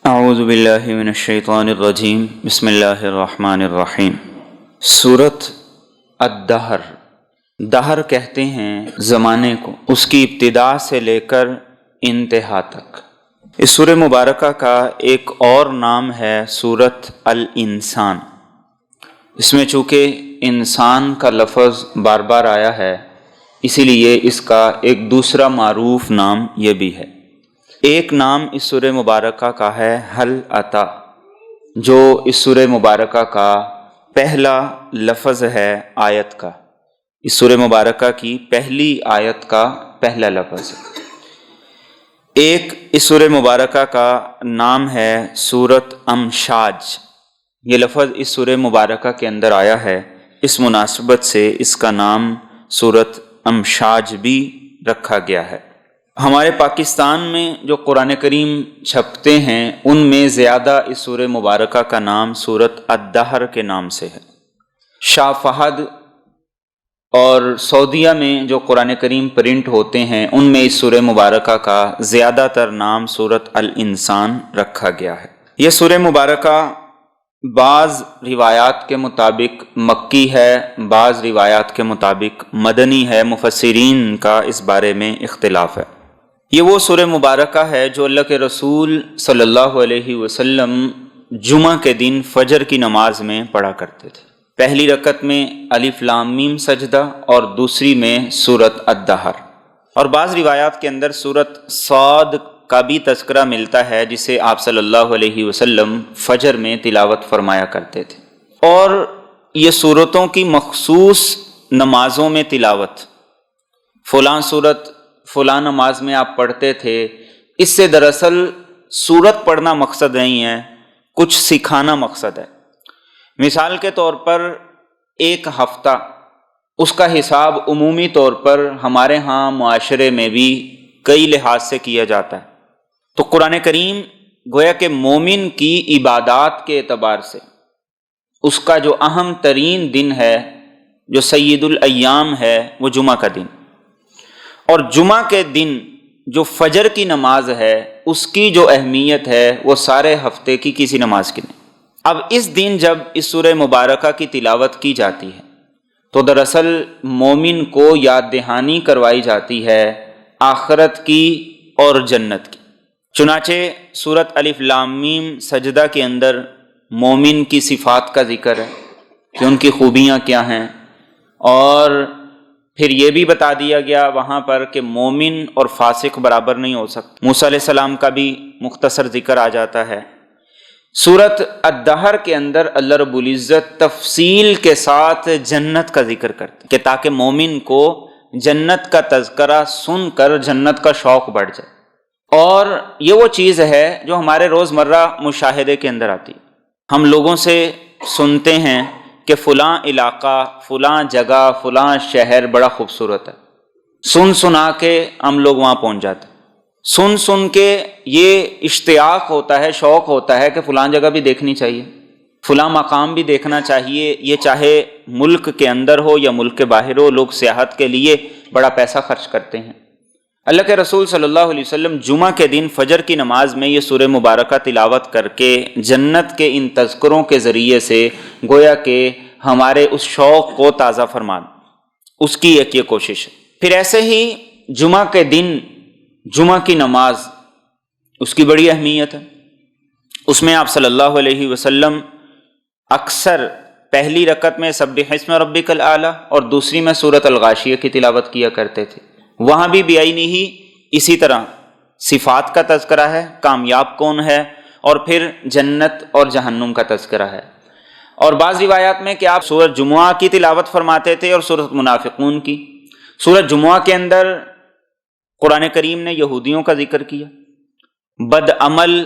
اعوذ باللہ من الشیطان الرجیم بسم اللہ الرحمن الرحیم۔ سورۃ الدہر، دہر کہتے ہیں زمانے کو، اس کی ابتدا سے لے کر انتہا تک۔ اس سورہ مبارکہ کا ایک اور نام ہے سورۃ الانسان۔ اس میں چونکہ انسان کا لفظ بار بار آیا ہے، اسی لیے اس کا ایک دوسرا معروف نام یہ بھی ہے۔ ایک نام اس سورہ مبارکہ کا ہے حل اتا، جو اس سورہ مبارکہ کا پہلا لفظ ہے آیت کا، اس سورہ مبارکہ کی پہلی آیت کا پہلا لفظ ہے۔ ایک اس سورہ مبارکہ کا نام ہے سورۃ امشاج، یہ لفظ اس سورہ مبارکہ کے اندر آیا ہے، اس مناسبت سے اس کا نام سورۃ امشاج بھی رکھا گیا ہے۔ ہمارے پاکستان میں جو قرآن کریم چھپتے ہیں ان میں زیادہ اس سورہ مبارکہ کا نام سورۃ الدہر کے نام سے ہے۔ شاہ فہد اور سعودیہ میں جو قرآن کریم پرنٹ ہوتے ہیں ان میں اس سورہ مبارکہ کا زیادہ تر نام سورۃ الانسان رکھا گیا ہے۔ یہ سورہ مبارکہ بعض روایات کے مطابق مکی ہے، بعض روایات کے مطابق مدنی ہے، مفسرین کا اس بارے میں اختلاف ہے۔ یہ وہ سورہ مبارکہ ہے جو اللہ کے رسول صلی اللہ علیہ وسلم جمعہ کے دن فجر کی نماز میں پڑھا کرتے تھے۔ پہلی رکعت میں الف لام میم سجدہ اور دوسری میں سورۃ الدہر، اور بعض روایات کے اندر سورۃ صاد کا بھی تذکرہ ملتا ہے جسے آپ صلی اللہ علیہ وسلم فجر میں تلاوت فرمایا کرتے تھے۔ اور یہ سورتوں کی مخصوص نمازوں میں تلاوت، فلاں سورت فلاں نماز میں آپ پڑھتے تھے، اس سے دراصل سورت پڑھنا مقصد نہیں ہے، کچھ سکھانا مقصد ہے۔ مثال کے طور پر ایک ہفتہ، اس کا حساب عمومی طور پر ہمارے ہاں معاشرے میں بھی کئی لحاظ سے کیا جاتا ہے، تو قرآن کریم گویا کہ مومن کی عبادات کے اعتبار سے اس کا جو اہم ترین دن ہے، جو سید الایام ہے، وہ جمعہ کا دن، اور جمعہ کے دن جو فجر کی نماز ہے اس کی جو اہمیت ہے وہ سارے ہفتے کی کسی نماز کی نہیں۔ اب اس دن جب اس سورہ مبارکہ کی تلاوت کی جاتی ہے تو دراصل مومن کو یاد دہانی کروائی جاتی ہے آخرت کی اور جنت کی۔ چنانچہ سورۃ الف لام میم سجدہ کے اندر مومن کی صفات کا ذکر ہے کہ ان کی خوبیاں کیا ہیں، اور پھر یہ بھی بتا دیا گیا وہاں پر کہ مومن اور فاسق برابر نہیں ہو سکتے۔ موسیٰ علیہ السلام کا بھی مختصر ذکر آ جاتا ہے۔ سورۃ الدہر کے اندر اللہ رب العزت تفصیل کے ساتھ جنت کا ذکر کرتے کہ تاکہ مومن کو جنت کا تذکرہ سن کر جنت کا شوق بڑھ جائے۔ اور یہ وہ چیز ہے جو ہمارے روزمرہ مشاہدے کے اندر آتی ہے۔ ہم لوگوں سے سنتے ہیں کہ فلاں علاقہ، فلاں جگہ، فلاں شہر بڑا خوبصورت ہے، سن سنا کے ہم لوگ وہاں پہنچ جاتے ہیں۔ سن سن کے یہ اشتیاق ہوتا ہے، شوق ہوتا ہے کہ فلاں جگہ بھی دیکھنی چاہیے، فلاں مقام بھی دیکھنا چاہیے۔ یہ چاہے ملک کے اندر ہو یا ملک کے باہر ہو، لوگ سیاحت کے لیے بڑا پیسہ خرچ کرتے ہیں۔ اللہ کے رسول صلی اللہ علیہ وسلم جمعہ کے دن فجر کی نماز میں یہ سورہ مبارکہ تلاوت کر کے جنت کے ان تذکروں کے ذریعے سے گویا کہ ہمارے اس شوق کو تازہ فرما، اس کی ایک یہ کوشش ہے۔ پھر ایسے ہی جمعہ کے دن جمعہ کی نماز، اس کی بڑی اہمیت ہے۔ اس میں آپ صلی اللہ علیہ وسلم اکثر پہلی رکعت میں سبح اسم ربک الاعلی اور دوسری میں سورۃ الغاشیہ کی تلاوت کیا کرتے تھے۔ وہاں بھی بعینہ ہی اسی طرح صفات کا تذکرہ ہے، کامیاب کون ہے، اور پھر جنت اور جہنم کا تذکرہ ہے۔ اور بعض روایات میں کہ آپ سورۃ جمعہ کی تلاوت فرماتے تھے اور سورۃ منافقون کی۔ سورۃ جمعہ کے اندر قرآن کریم نے یہودیوں کا ذکر کیا، بد عمل،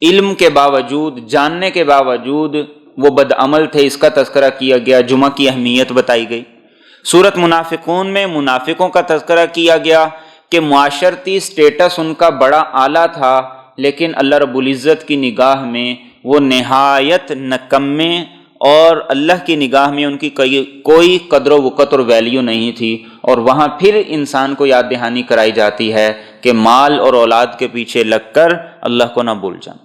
علم کے باوجود، جاننے کے باوجود وہ بد عمل تھے، اس کا تذکرہ کیا گیا، جمعہ کی اہمیت بتائی گئی۔ سورۃ منافقون میں منافقوں کا تذکرہ کیا گیا کہ معاشرتی سٹیٹس ان کا بڑا اعلیٰ تھا، لیکن اللہ رب العزت کی نگاہ میں وہ نہایت نکمے، اور اللہ کی نگاہ میں ان کی کوئی قدر و وقت اور ویلیو نہیں تھی۔ اور وہاں پھر انسان کو یاد دہانی کرائی جاتی ہے کہ مال اور اولاد کے پیچھے لگ کر اللہ کو نہ بھول جائیں۔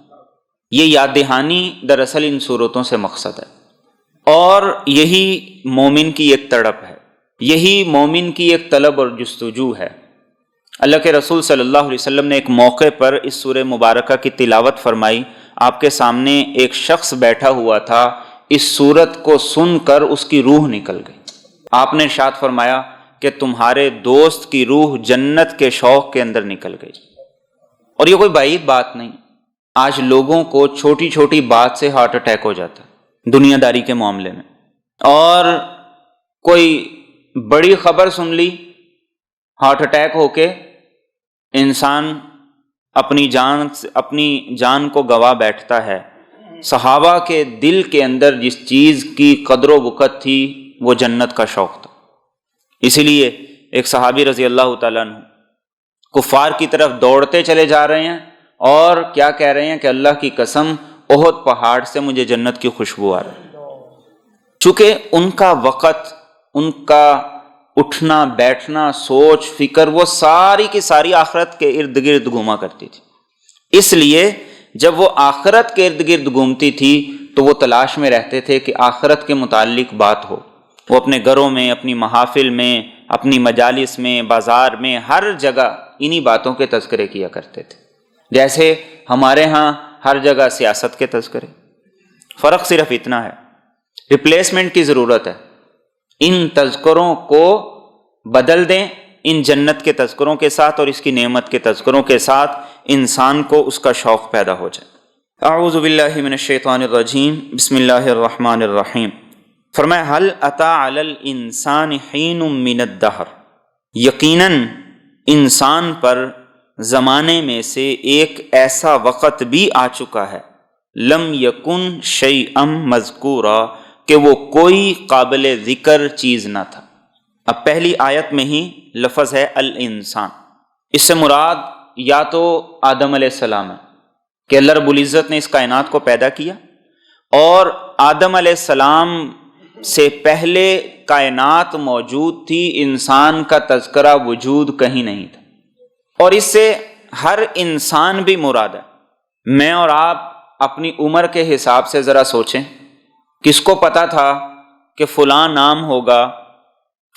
یہ یاد دہانی دراصل ان صورتوں سے مقصد ہے، اور یہی مومن کی ایک تڑپ ہے، یہی مومن کی ایک طلب اور جستجو ہے۔ اللہ کے رسول صلی اللہ علیہ وسلم نے ایک موقع پر اس سورہ مبارکہ کی تلاوت فرمائی۔ آپ کے سامنے ایک شخص بیٹھا ہوا تھا، اس سورت کو سن کر اس کی روح نکل گئی۔ آپ نے ارشاد فرمایا کہ تمہارے دوست کی روح جنت کے شوق کے اندر نکل گئی۔ اور یہ کوئی بعید بات نہیں، آج لوگوں کو چھوٹی چھوٹی بات سے ہارٹ اٹیک ہو جاتا ہے دنیا داری کے معاملے میں، اور کوئی بڑی خبر سن لی، ہارٹ اٹیک ہو کے انسان اپنی جان کو گوا بیٹھتا ہے۔ صحابہ کے دل کے اندر جس چیز کی قدر و وقت تھی وہ جنت کا شوق تھا، اسی لیے ایک صحابی رضی اللہ تعالیٰ عنہ کفار کی طرف دوڑتے چلے جا رہے ہیں اور کیا کہہ رہے ہیں کہ اللہ کی قسم احد پہاڑ سے مجھے جنت کی خوشبو آ رہی ہے۔ چونکہ ان کا وقت، ان کا اٹھنا بیٹھنا، سوچ فکر، وہ ساری کی ساری آخرت کے ارد گرد گھوما کرتی تھی، اس لیے جب وہ آخرت کے ارد گرد گھومتی تھی تو وہ تلاش میں رہتے تھے کہ آخرت کے متعلق بات ہو۔ وہ اپنے گھروں میں، اپنی محافل میں، اپنی مجالس میں، بازار میں، ہر جگہ انہی باتوں کے تذکرے کیا کرتے تھے، جیسے ہمارے ہاں ہر جگہ سیاست کے تذکرے۔ فرق صرف اتنا ہے، ریپلیسمنٹ کی ضرورت ہے، ان تذکروں کو بدل دیں ان جنت کے تذکروں کے ساتھ اور اس کی نعمت کے تذکروں کے ساتھ، انسان کو اس کا شوق پیدا ہو جائے۔ اعوذ باللہ من الشیطان الرجیم، بسم اللہ الرحمن الرحیم۔ فرمایا هل اتی علی الانسان حین من الدہر، یقیناً انسان پر زمانے میں سے ایک ایسا وقت بھی آ چکا ہے، لم یکن شیئا مذکورا، کہ وہ کوئی قابل ذکر چیز نہ تھا۔ اب پہلی آیت میں ہی لفظ ہے الانسان، اس سے مراد یا تو آدم علیہ السلام ہے کہ اللہ رب العزت نے اس کائنات کو پیدا کیا، اور آدم علیہ السلام سے پہلے کائنات موجود تھی، انسان کا تذکرہ وجود کہیں نہیں تھا، اور اس سے ہر انسان بھی مراد ہے۔ میں اور آپ اپنی عمر کے حساب سے ذرا سوچیں، کس کو پتا تھا کہ فلاں نام ہوگا،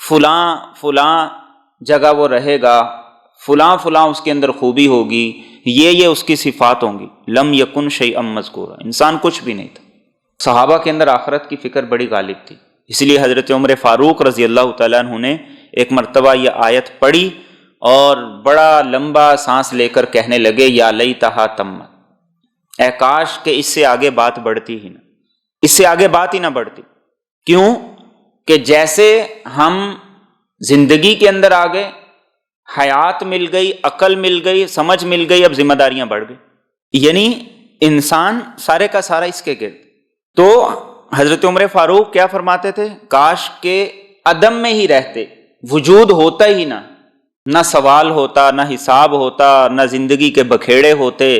فلاں جگہ وہ رہے گا، فلاں اس کے اندر خوبی ہوگی، یہ اس کی صفات ہوں گی؟ لم یکن شیئا مذکورا، انسان کچھ بھی نہیں تھا۔ صحابہ کے اندر آخرت کی فکر بڑی غالب تھی، اس لیے حضرت عمر فاروق رضی اللہ تعالیٰ عنہ نے ایک مرتبہ یہ آیت پڑھی اور بڑا لمبا سانس لے کر کہنے لگے یا لیتہا تمت، اے کاش کہ اس سے آگے بات بڑھتی ہی نہ، اس سے آگے بات ہی نہ بڑھتی۔ کیوں؟ کہ جیسے ہم زندگی کے اندر آگے، حیات مل گئی، عقل مل گئی، سمجھ مل گئی، اب ذمہ داریاں بڑھ گئی، یعنی انسان سارے کا سارا اس کے گرد۔ تو حضرت عمر فاروق کیا فرماتے تھے؟ کاش کہ عدم میں ہی رہتے، وجود ہوتا ہی نہ سوال ہوتا، نہ حساب ہوتا، نہ زندگی کے بکھیڑے ہوتے۔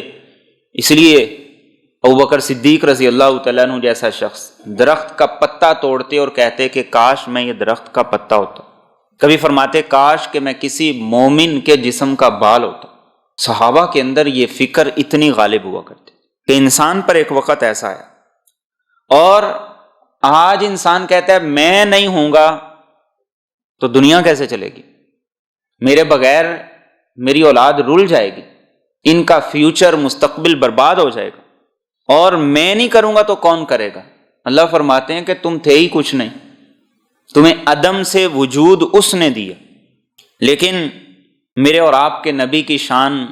اس لیے ابوبکر صدیق رضی اللہ تعالیٰ عنہ جیسا شخص درخت کا پتا توڑتے اور کہتے کہ کاش میں یہ درخت کا پتا ہوتا، کبھی فرماتے کاش کہ میں کسی مومن کے جسم کا بال ہوتا۔ صحابہ کے اندر یہ فکر اتنی غالب ہوا کرتی کہ انسان پر ایک وقت ایسا ہے، اور آج انسان کہتا ہے میں نہیں ہوں گا تو دنیا کیسے چلے گی، میرے بغیر میری اولاد رول جائے گی، ان کا فیوچر مستقبل برباد ہو جائے گا، اور میں نہیں کروں گا تو کون کرے گا؟ اللہ فرماتے ہیں کہ تم تھے ہی کچھ نہیں، تمہیں عدم سے وجود اس نے دیا۔ لیکن میرے اور آپ کے نبی کی شان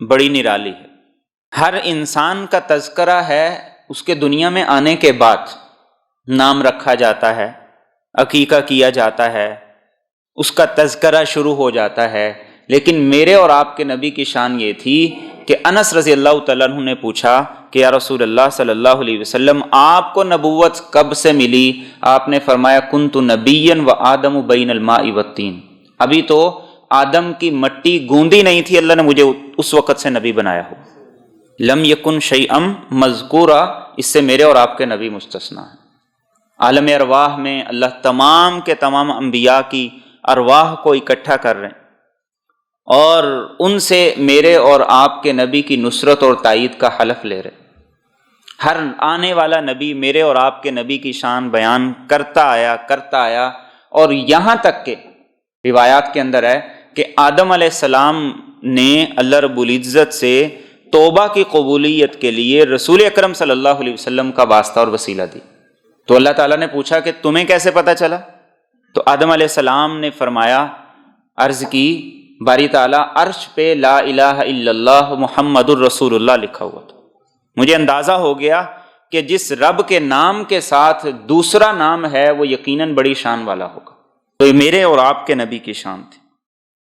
بڑی نرالی ہے، ہر انسان کا تذکرہ ہے اس کے دنیا میں آنے کے بعد، نام رکھا جاتا ہے، عقیقہ کیا جاتا ہے، اس کا تذکرہ شروع ہو جاتا ہے۔ لیکن میرے اور آپ کے نبی کی شان یہ تھی کہ انس رضی اللہ تعالیٰ عنہ نے پوچھا کہ یا رسول اللہ صلی اللہ علیہ وسلم آپ کو نبوت کب سے ملی؟ آپ نے فرمایا کنت نبیا و آدم بین الماء والطین، ابھی تو آدم کی مٹی گوندی نہیں تھی، اللہ نے مجھے اس وقت سے نبی بنایا ہو۔ لم یکن شیئا مذکورا، اس سے میرے اور آپ کے نبی مستثنا ہیں۔ عالم ارواح میں اللہ تمام کے تمام انبیاء کی ارواح کو اکٹھا کر رہے ہیں، اور ان سے میرے اور آپ کے نبی کی نصرت اور تائید کا حلف لے رہے ہیں۔ ہر آنے والا نبی میرے اور آپ کے نبی کی شان بیان کرتا آیا، اور یہاں تک کہ روایات کے اندر ہے کہ آدم علیہ السلام نے اللہ رب العزت سے توبہ کی قبولیت کے لیے رسول اکرم صلی اللہ علیہ وسلم کا واسطہ اور وسیلہ دی۔ تو اللہ تعالیٰ نے پوچھا کہ تمہیں کیسے پتہ چلا؟ تو آدم علیہ السلام نے فرمایا، عرض کی، باری تعالیٰ عرش پہ لا الہ الا اللہ محمد الرسول اللہ لکھا ہوا تھا، مجھے اندازہ ہو گیا کہ جس رب کے نام کے ساتھ دوسرا نام ہے وہ یقیناً بڑی شان والا ہوگا۔ تو یہ میرے اور آپ کے نبی کی شان تھی۔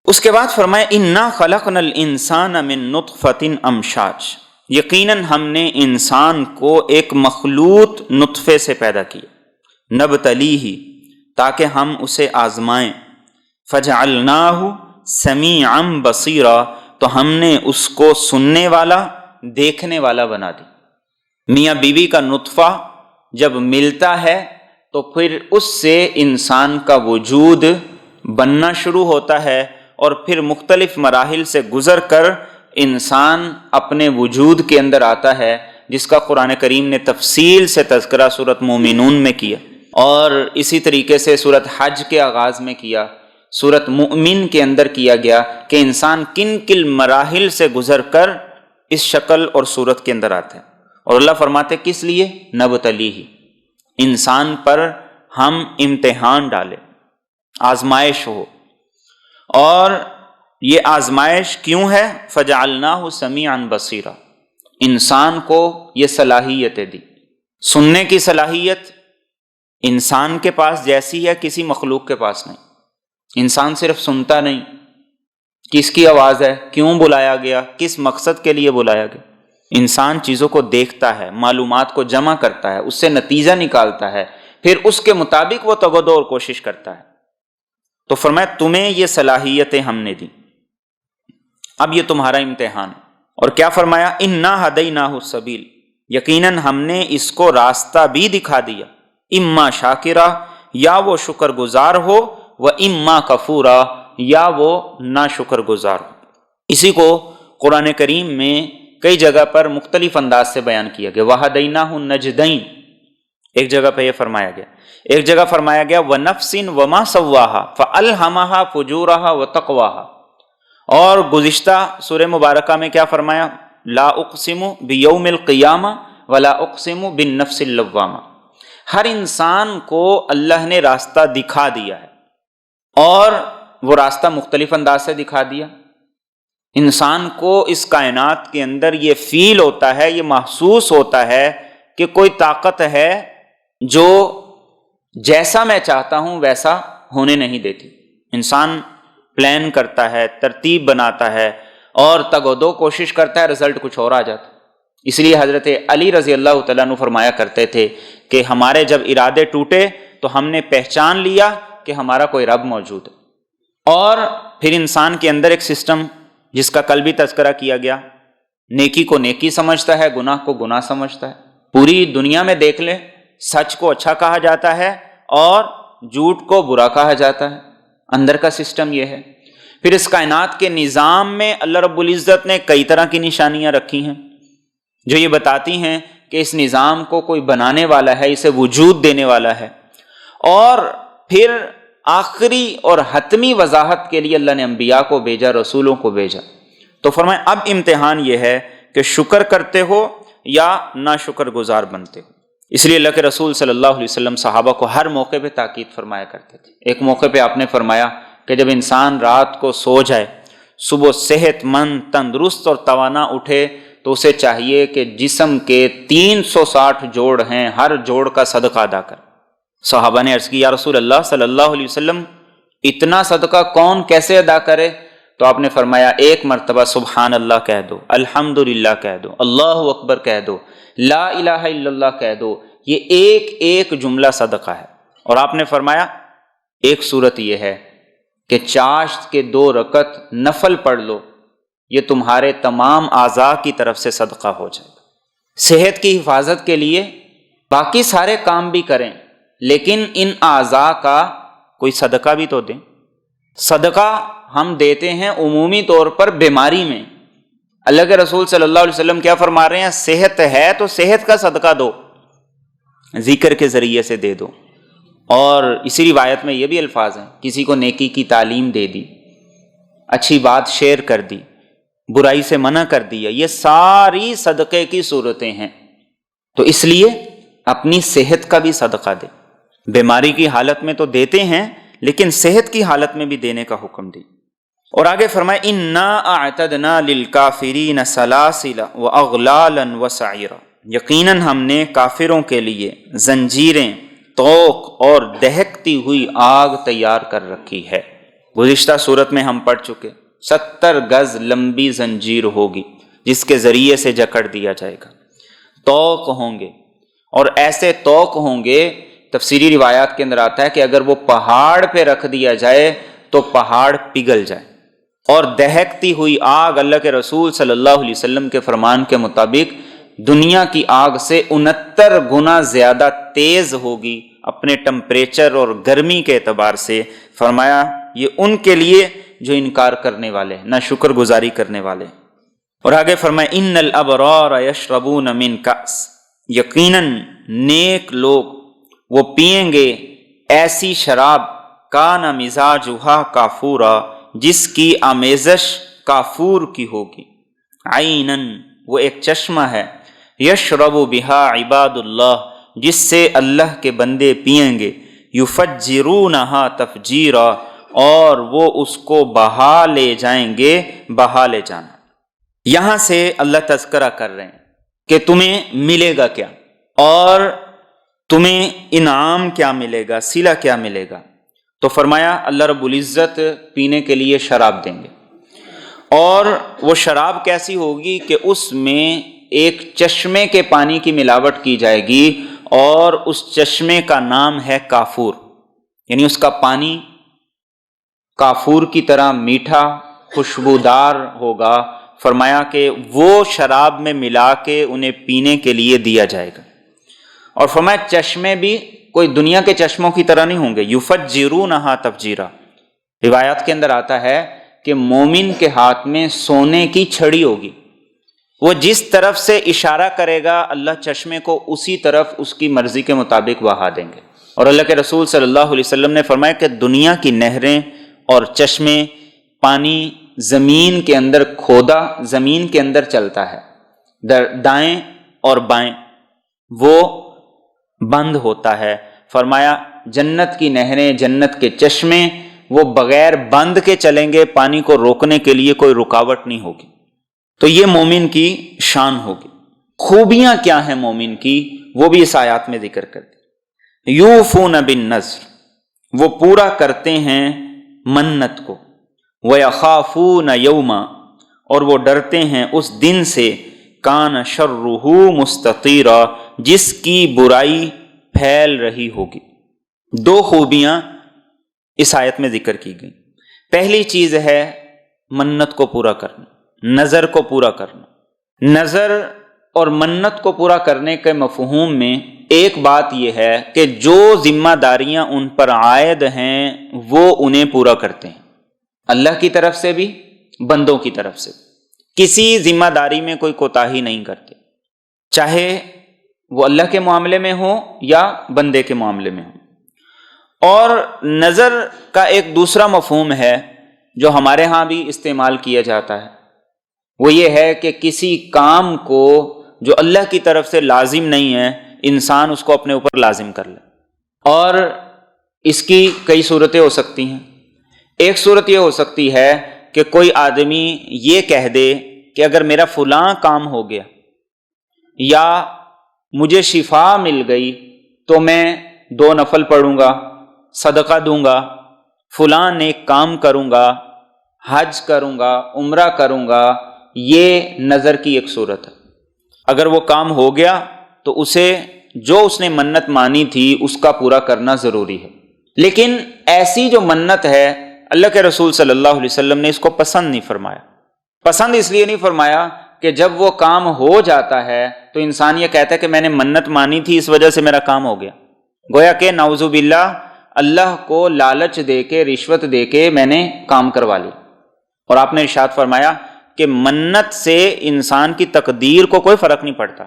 اس کے بعد فرمایا انا خلقنا الانسان من نطفۃ امشاج، یقیناً ہم نے انسان کو ایک مخلوط نطفے سے پیدا کیا، نبتلیہ، تاکہ ہم اسے آزمائیں، فجعلناہ سمیعا بصیرا، تو ہم نے اس کو سننے والا، دیکھنے والا بنا دی۔ میاں بیوی کا نطفہ جب ملتا ہے تو پھر اس سے انسان کا وجود بننا شروع ہوتا ہے، اور پھر مختلف مراحل سے گزر کر انسان اپنے وجود کے اندر آتا ہے، جس کا قرآن کریم نے تفصیل سے تذکرہ سورۃ مومنون میں کیا، اور اسی طریقے سے سورۃ حج کے آغاز میں کیا، سورۃ مؤمن کے اندر کیا گیا کہ انسان کن کن مراحل سے گزر کر اس شکل اور صورت کے اندر آتا ہے۔ اور اللہ فرماتے کس لیے؟ نبتلیہ، انسان پر ہم امتحان ڈالیں، آزمائش ہو۔ اور یہ آزمائش کیوں ہے؟ فجعلناہ سمیعا بصیرا، انسان کو یہ صلاحیتیں دی۔ سننے کی صلاحیت انسان کے پاس جیسی ہے کسی مخلوق کے پاس نہیں۔ انسان صرف سنتا نہیں، کس کی آواز ہے، کیوں بلایا گیا، کس مقصد کے لیے بلایا گیا۔ انسان چیزوں کو دیکھتا ہے، معلومات کو جمع کرتا ہے، اس سے نتیجہ نکالتا ہے، پھر اس کے مطابق وہ تگودو اور کوشش کرتا ہے۔ تو فرمایا تمہیں یہ صلاحیتیں ہم نے دی، اب یہ تمہارا امتحان۔ اور کیا فرمایا؟ انا ہدیناہ السبیل، یقیناً ہم نے اس کو راستہ بھی دکھا دیا، اما شاکرا، یا وہ شکر گزار ہو، و اما کفورا، یا وہ نا شکر گزار ہو۔ اسی کو قرآن کریم میں کئی جگہ پر مختلف انداز سے بیان کیا گیا۔ وَہَدَيْنَاهُ النَّجْدَيْنِ، ایک جگہ پہ یہ فرمایا گیا، ایک جگہ فرمایا گیا وَنَفْسٍ وَمَا سَوَّاهَا فَأَلْهَمَهَا فُجُورَهَا وَتَقْوَاهَا۔ اور گزشتہ سورہ مبارکہ میں کیا فرمایا؟ لا اقسم بیوم القیامہ ولا اقسم بالنفس اللوامہ۔ ہر انسان کو اللہ نے راستہ دکھا دیا ہے، اور وہ راستہ مختلف انداز سے دکھا دیا۔ انسان کو اس کائنات کے اندر یہ فیل ہوتا ہے، یہ محسوس ہوتا ہے کہ کوئی طاقت ہے جو جیسا میں چاہتا ہوں ویسا ہونے نہیں دیتی۔ انسان پلان کرتا ہے، ترتیب بناتا ہے، اور تگ و دو کوشش کرتا ہے، رزلٹ کچھ اور آ جاتا ہے۔ اس لیے حضرت علی رضی اللہ تعالیٰ عنہ فرمایا کرتے تھے کہ ہمارے جب ارادے ٹوٹے تو ہم نے پہچان لیا کہ ہمارا کوئی رب موجود ہے۔ اور پھر انسان کے اندر ایک سسٹم جس کا کل بھی تذکرہ کیا گیا، نیکی کو نیکی سمجھتا ہے، گناہ کو گناہ سمجھتا ہے۔ پوری دنیا میں دیکھ لیں، سچ کو اچھا کہا جاتا ہے اور جھوٹ کو برا کہا جاتا ہے، اندر کا سسٹم یہ ہے۔ پھر اس کائنات کے نظام میں اللہ رب العزت نے کئی طرح کی نشانیاں رکھی ہیں جو یہ بتاتی ہیں کہ اس نظام کو کوئی بنانے والا ہے، اسے وجود دینے والا ہے۔ اور پھر آخری اور حتمی وضاحت کے لیے اللہ نے انبیاء کو بھیجا، رسولوں کو بھیجا۔ تو فرمایا اب امتحان یہ ہے کہ شکر کرتے ہو یا نا شکر گزار بنتے ہو۔ اس لیے اللہ کے رسول صلی اللہ علیہ وسلم صحابہ کو ہر موقع پہ تاکید فرمایا کرتے تھے۔ ایک موقع پہ آپ نے فرمایا کہ جب انسان رات کو سو جائے، صبح صحت مند، تندرست اور توانا اٹھے، تو اسے چاہیے کہ جسم کے 360 جوڑ ہیں، ہر جوڑ کا صدقہ ادا کر۔ صحابہ نے عرض کی یا رسول اللہ صلی اللہ علیہ وسلم اتنا صدقہ کون کیسے ادا کرے؟ تو آپ نے فرمایا ایک مرتبہ سبحان اللہ کہہ دو، الحمدللہ کہہ دو، اللہ اکبر کہہ دو، لا الہ الا اللہ کہہ دو، یہ ایک ایک جملہ صدقہ ہے۔ اور آپ نے فرمایا ایک صورت یہ ہے کہ چاشت کے 2 رکعت نفل پڑھ لو، یہ تمہارے تمام اعضاء کی طرف سے صدقہ ہو جائے گا۔ صحت کی حفاظت کے لیے باقی سارے کام بھی کریں، لیکن ان اعضاء کا کوئی صدقہ بھی تو دیں۔ صدقہ ہم دیتے ہیں عمومی طور پر بیماری میں، اللہ کے رسول صلی اللہ علیہ وسلم کیا فرما رہے ہیں؟ صحت ہے تو صحت کا صدقہ دو، ذکر کے ذریعے سے دے دو۔ اور اسی روایت میں یہ بھی الفاظ ہیں، کسی کو نیکی کی تعلیم دے دی، اچھی بات شیئر کر دی، برائی سے منع کر دیا، یہ ساری صدقے کی صورتیں ہیں۔ تو اس لیے اپنی صحت کا بھی صدقہ دے۔ بیماری کی حالت میں تو دیتے ہیں، لیکن صحت کی حالت میں بھی دینے کا حکم دی۔ اور آگے فرمائے اِنَّا أَعْتَدْنَا لِلْكَافِرِينَ سَلَاسِلَ وَأَغْلَالًا وَسَعِيرًا، یقیناً ہم نے کافروں کے لیے زنجیریں، طوق اور دہکتی ہوئی آگ تیار کر رکھی ہے۔ گزشتہ صورت میں ہم پڑھ چکے، 70 گز لمبی زنجیر ہوگی جس کے ذریعے سے جکڑ دیا جائے گا۔ طوق ہوں گے، اور ایسے طوق ہوں گے، تفسیری روایات کے اندر آتا ہے کہ اگر وہ پہاڑ پہ رکھ دیا جائے تو پہاڑ پگھل جائے۔ اور دہکتی ہوئی آگ اللہ کے رسول صلی اللہ علیہ وسلم کے فرمان کے مطابق دنیا کی آگ سے 69 گنا زیادہ تیز ہوگی اپنے ٹمپریچر اور گرمی کے اعتبار سے۔ فرمایا یہ ان کے لیے جو انکار کرنے والے، نہ شکر گزاری کرنے والے۔ اور آگے فرمایا ان الابرار یشربون من کأس، یقیناً نیک لوگ وہ پئیں گے ایسی شراب کان مزاجھا کافورا، جس کی آمیزش کافور کی ہوگی، عینن وہ ایک چشمہ ہے، یشرب بہا عباد اللہ جس سے اللہ کے بندے پئیں گے، یفجرونہا تفجیرا اور وہ اس کو بہا لے جائیں گے بہا لے جانا۔ یہاں سے اللہ تذکرہ کر رہے ہیں کہ تمہیں ملے گا کیا، اور تمہیں انعام کیا ملے گا، صلہ کیا ملے گا۔ تو فرمایا اللہ رب العزت پینے کے لیے شراب دیں گے، اور وہ شراب کیسی ہوگی کہ اس میں ایک چشمے کے پانی کی ملاوٹ کی جائے گی، اور اس چشمے کا نام ہے کافور، یعنی اس کا پانی کافور کی طرح میٹھا خوشبودار ہوگا۔ فرمایا کہ وہ شراب میں ملا کے انہیں پینے کے لیے دیا جائے گا۔ اور فرمایا چشمے بھی کوئی دنیا کے چشموں کی طرح نہیں ہوں گے، یفجرونہا تفجیرا۔ روایات کے اندر آتا ہے کہ مومن کے ہاتھ میں سونے کی چھڑی ہوگی، وہ جس طرف سے اشارہ کرے گا اللہ چشمے کو اسی طرف اس کی مرضی کے مطابق بہا دیں گے۔ اور اللہ کے رسول صلی اللہ علیہ وسلم نے فرمایا کہ دنیا کی نہریں اور چشمے، پانی زمین کے اندر کھودا زمین کے اندر چلتا ہے، دائیں اور بائیں وہ بند ہوتا ہے۔ فرمایا جنت کی نہریں، جنت کے چشمے وہ بغیر بند کے چلیں گے، پانی کو روکنے کے لیے کوئی رکاوٹ نہیں ہوگی۔ تو یہ مومن کی شان ہوگی۔ خوبیاں کیا ہیں مومن کی، وہ بھی اس آیات میں ذکر کر دی۔ یوفون بالنذر، وہ پورا کرتے ہیں منت کو، وَيَخَافُونَ يَوْمًا اور وہ ڈرتے ہیں اس دن سے، کان شرہ مستطیرا جس کی برائی پھیل رہی ہوگی۔ دو خوبیاں اس آیت میں ذکر کی گئی۔ پہلی چیز ہے منت کو پورا کرنا، نظر کو پورا کرنا۔ نظر اور منت کو پورا کرنے کے مفہوم میں ایک بات یہ ہے کہ جو ذمہ داریاں ان پر عائد ہیں وہ انہیں پورا کرتے ہیں، اللہ کی طرف سے بھی بندوں کی طرف سے، کسی ذمہ داری میں کوئی کوتاہی نہیں کرتے، چاہے وہ اللہ کے معاملے میں ہو یا بندے کے معاملے میں ہو۔ اور نظر کا ایک دوسرا مفہوم ہے جو ہمارے ہاں بھی استعمال کیا جاتا ہے، وہ یہ ہے کہ کسی کام کو جو اللہ کی طرف سے لازم نہیں ہے انسان اس کو اپنے اوپر لازم کر لے۔ اور اس کی کئی صورتیں ہو سکتی ہیں۔ ایک صورت یہ ہو سکتی ہے کہ کوئی آدمی یہ کہہ دے کہ اگر میرا فلاں کام ہو گیا یا مجھے شفا مل گئی تو میں 2 نفل پڑھوں گا، صدقہ دوں گا، فلاں نیک کام کروں گا، حج کروں گا، عمرہ کروں گا۔ یہ نظر کی ایک صورت ہے۔ اگر وہ کام ہو گیا تو اسے جو اس نے منت مانی تھی اس کا پورا کرنا ضروری ہے۔ لیکن ایسی جو منت ہے اللہ کے رسول صلی اللہ علیہ وسلم نے اس کو پسند نہیں فرمایا۔ پسند اس لیے نہیں فرمایا کہ جب وہ کام ہو جاتا ہے تو انسان یہ کہتا ہے کہ میں نے منت مانی تھی اس وجہ سے میرا کام ہو گیا، گویا کہ نعوذ باللہ اللہ کو لالچ دے کے، رشوت دے کے میں نے کام کروا لی۔ اور آپ نے ارشاد فرمایا کہ منت سے انسان کی تقدیر کو کوئی فرق نہیں پڑتا،